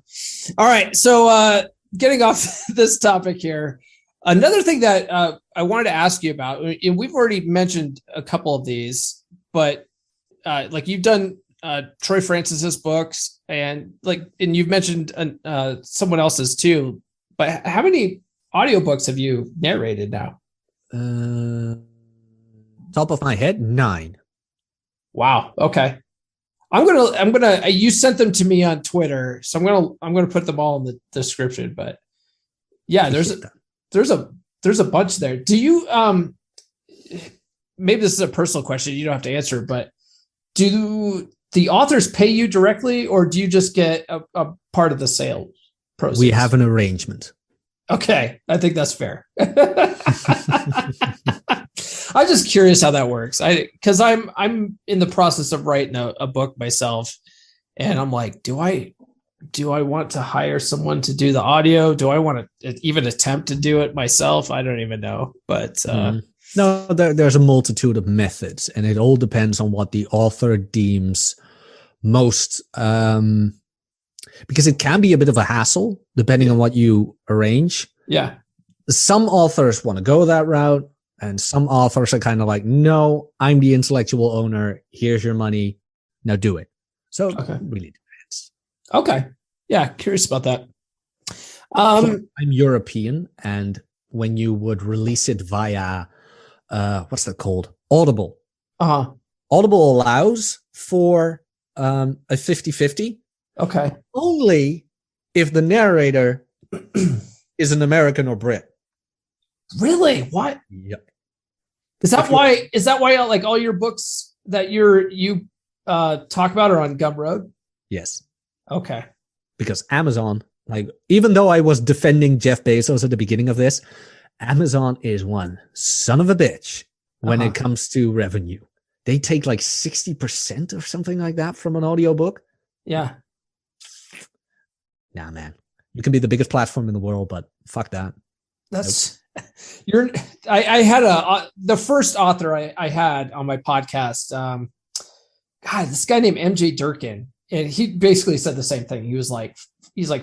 All right. So getting off this topic here, another thing that I wanted to ask you about, and we've already mentioned a couple of these, but like you've done Troy Francis's books and you've mentioned someone else's too. But how many audiobooks have you narrated now? Top of my head, 9. Wow. Okay. I'm gonna. You sent them to me on Twitter, so I'm gonna put them all in the description. But yeah, there's a bunch there. Do you maybe this is a personal question. You don't have to answer, but do the authors pay you directly, or do you just get a part of the sale? Proceeds? We have an arrangement. Okay, I think that's fair. I'm just curious how that works. Because I'm in the process of writing a book myself, and I'm like, do I want to hire someone to do the audio? Do I want to even attempt to do it myself? I don't even know. But no, there's a multitude of methods, and it all depends on what the author deems most. Because it can be a bit of a hassle depending on what you arrange. Yeah. Some authors want to go that route, and some authors are kind of like, no, I'm the intellectual owner. Here's your money. Now do it. So it really depends. Okay. Yeah. Curious about that. So I'm European, and when you would release it via, what's that called? Audible. Audible allows for a 50-50. Okay. Only if the narrator is an American or Brit. Really? What? Yep. Is that why like all your books that you talk about are on Gumroad? Yes. Okay. Because Amazon, like, even though I was defending Jeff Bezos at the beginning of this, Amazon is one son of a bitch when it comes to revenue. They take like 60% or something like that from an audiobook. Yeah. Nah, man. You can be the biggest platform in the world, but fuck that. That's I had the first author I had on my podcast. God, this guy named MJ Durkin, and he basically said the same thing. He's like,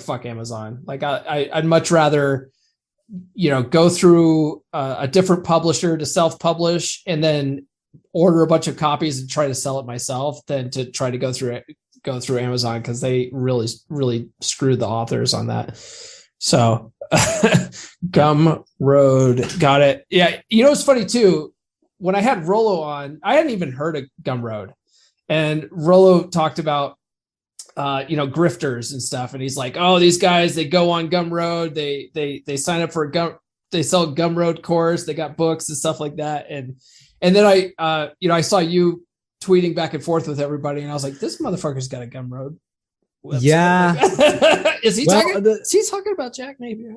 fuck Amazon. Like I'd much rather, go through a different publisher to self-publish and then order a bunch of copies and try to sell it myself than to try to go through Amazon, because they really screwed the authors on that. So Gumroad, got it. Yeah. It's funny too. When I had Rollo on, I hadn't even heard of Gumroad, and Rollo talked about, grifters and stuff. And he's like, oh, these guys, they go on Gumroad, they sign up for they sell Gumroad course. They got books and stuff like that. And then I saw you tweeting back and forth with everybody, and I was like, this motherfucker's got a Gumroad website. Yeah. Is he talking about Jack Napier?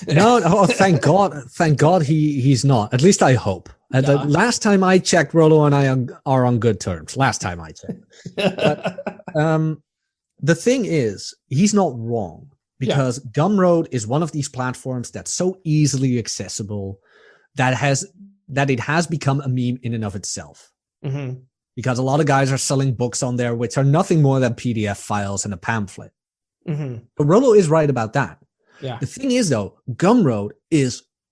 No, thank God he's not. At least I hope. The last time I checked, Rollo and I are on good terms. Last time I checked. But, the thing is, he's not wrong, because Gumroad is one of these platforms that's so easily accessible that it has become a meme in and of itself. Mm-hmm. Because a lot of guys are selling books on there, which are nothing more than PDF files and a pamphlet. Mm-hmm. But Rollo is right about that. Yeah. The thing is, though, Gumroad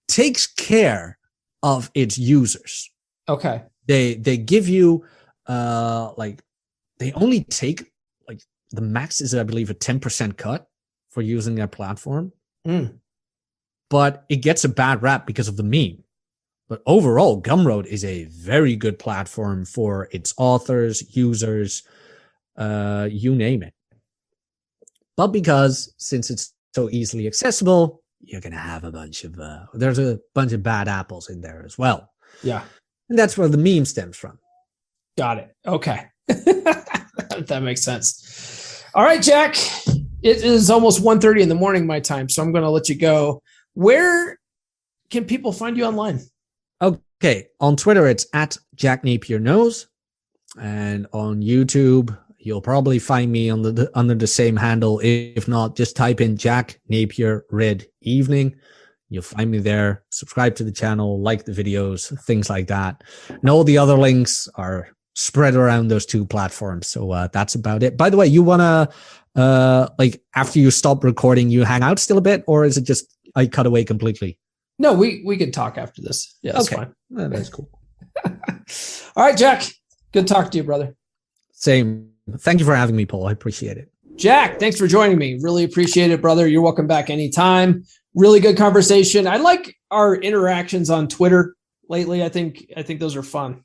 takes care of its users. Okay. They give you they only take, like, the max is, I believe, a 10% cut for using their platform. But it gets a bad rap because of the meme. But overall, Gumroad is a very good platform for its authors, users, you name it. But since it's so easily accessible, you're going to have there's a bunch of bad apples in there as well. Yeah. And that's where the meme stems from. Got it. Okay. That makes sense. All right, Jack, it is almost 1:30 in the morning, my time, so I'm going to let you go. Where can people find you online? Okay, on Twitter, it's at Jack Napier Knows, and on YouTube, you'll probably find me under the same handle. If not, just type in Jack Napier Red Evening. You'll find me there. Subscribe to the channel, like the videos, things like that. And all the other links are spread around those two platforms. So that's about it. By the way, you want to, after you stop recording, you hang out still a bit, or is it just I cut away completely? No, we can talk after this. Yeah, that's fine. That's cool. All right, Jack. Good talking to you, brother. Same. Thank you for having me, Paul. I appreciate it. Jack, thanks for joining me. Really appreciate it, brother. You're welcome back anytime. Really good conversation. I like our interactions on Twitter lately. I think those are fun.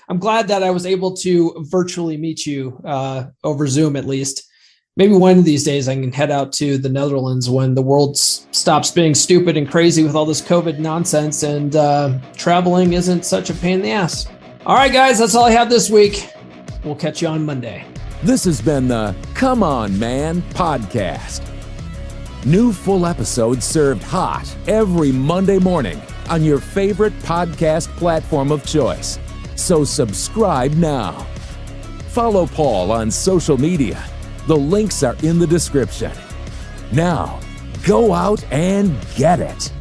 I'm glad that I was able to virtually meet you over Zoom, at least. Maybe one of these days I can head out to the Netherlands when the world stops being stupid and crazy with all this COVID nonsense, and traveling isn't such a pain in the ass. All right, guys, that's all I have this week. We'll catch you on Monday. This has been the Come On Man podcast. New full episodes served hot every Monday morning on your favorite podcast platform of choice. So subscribe now. Follow Paul on social media. The links are in the description. Now, go out and get it.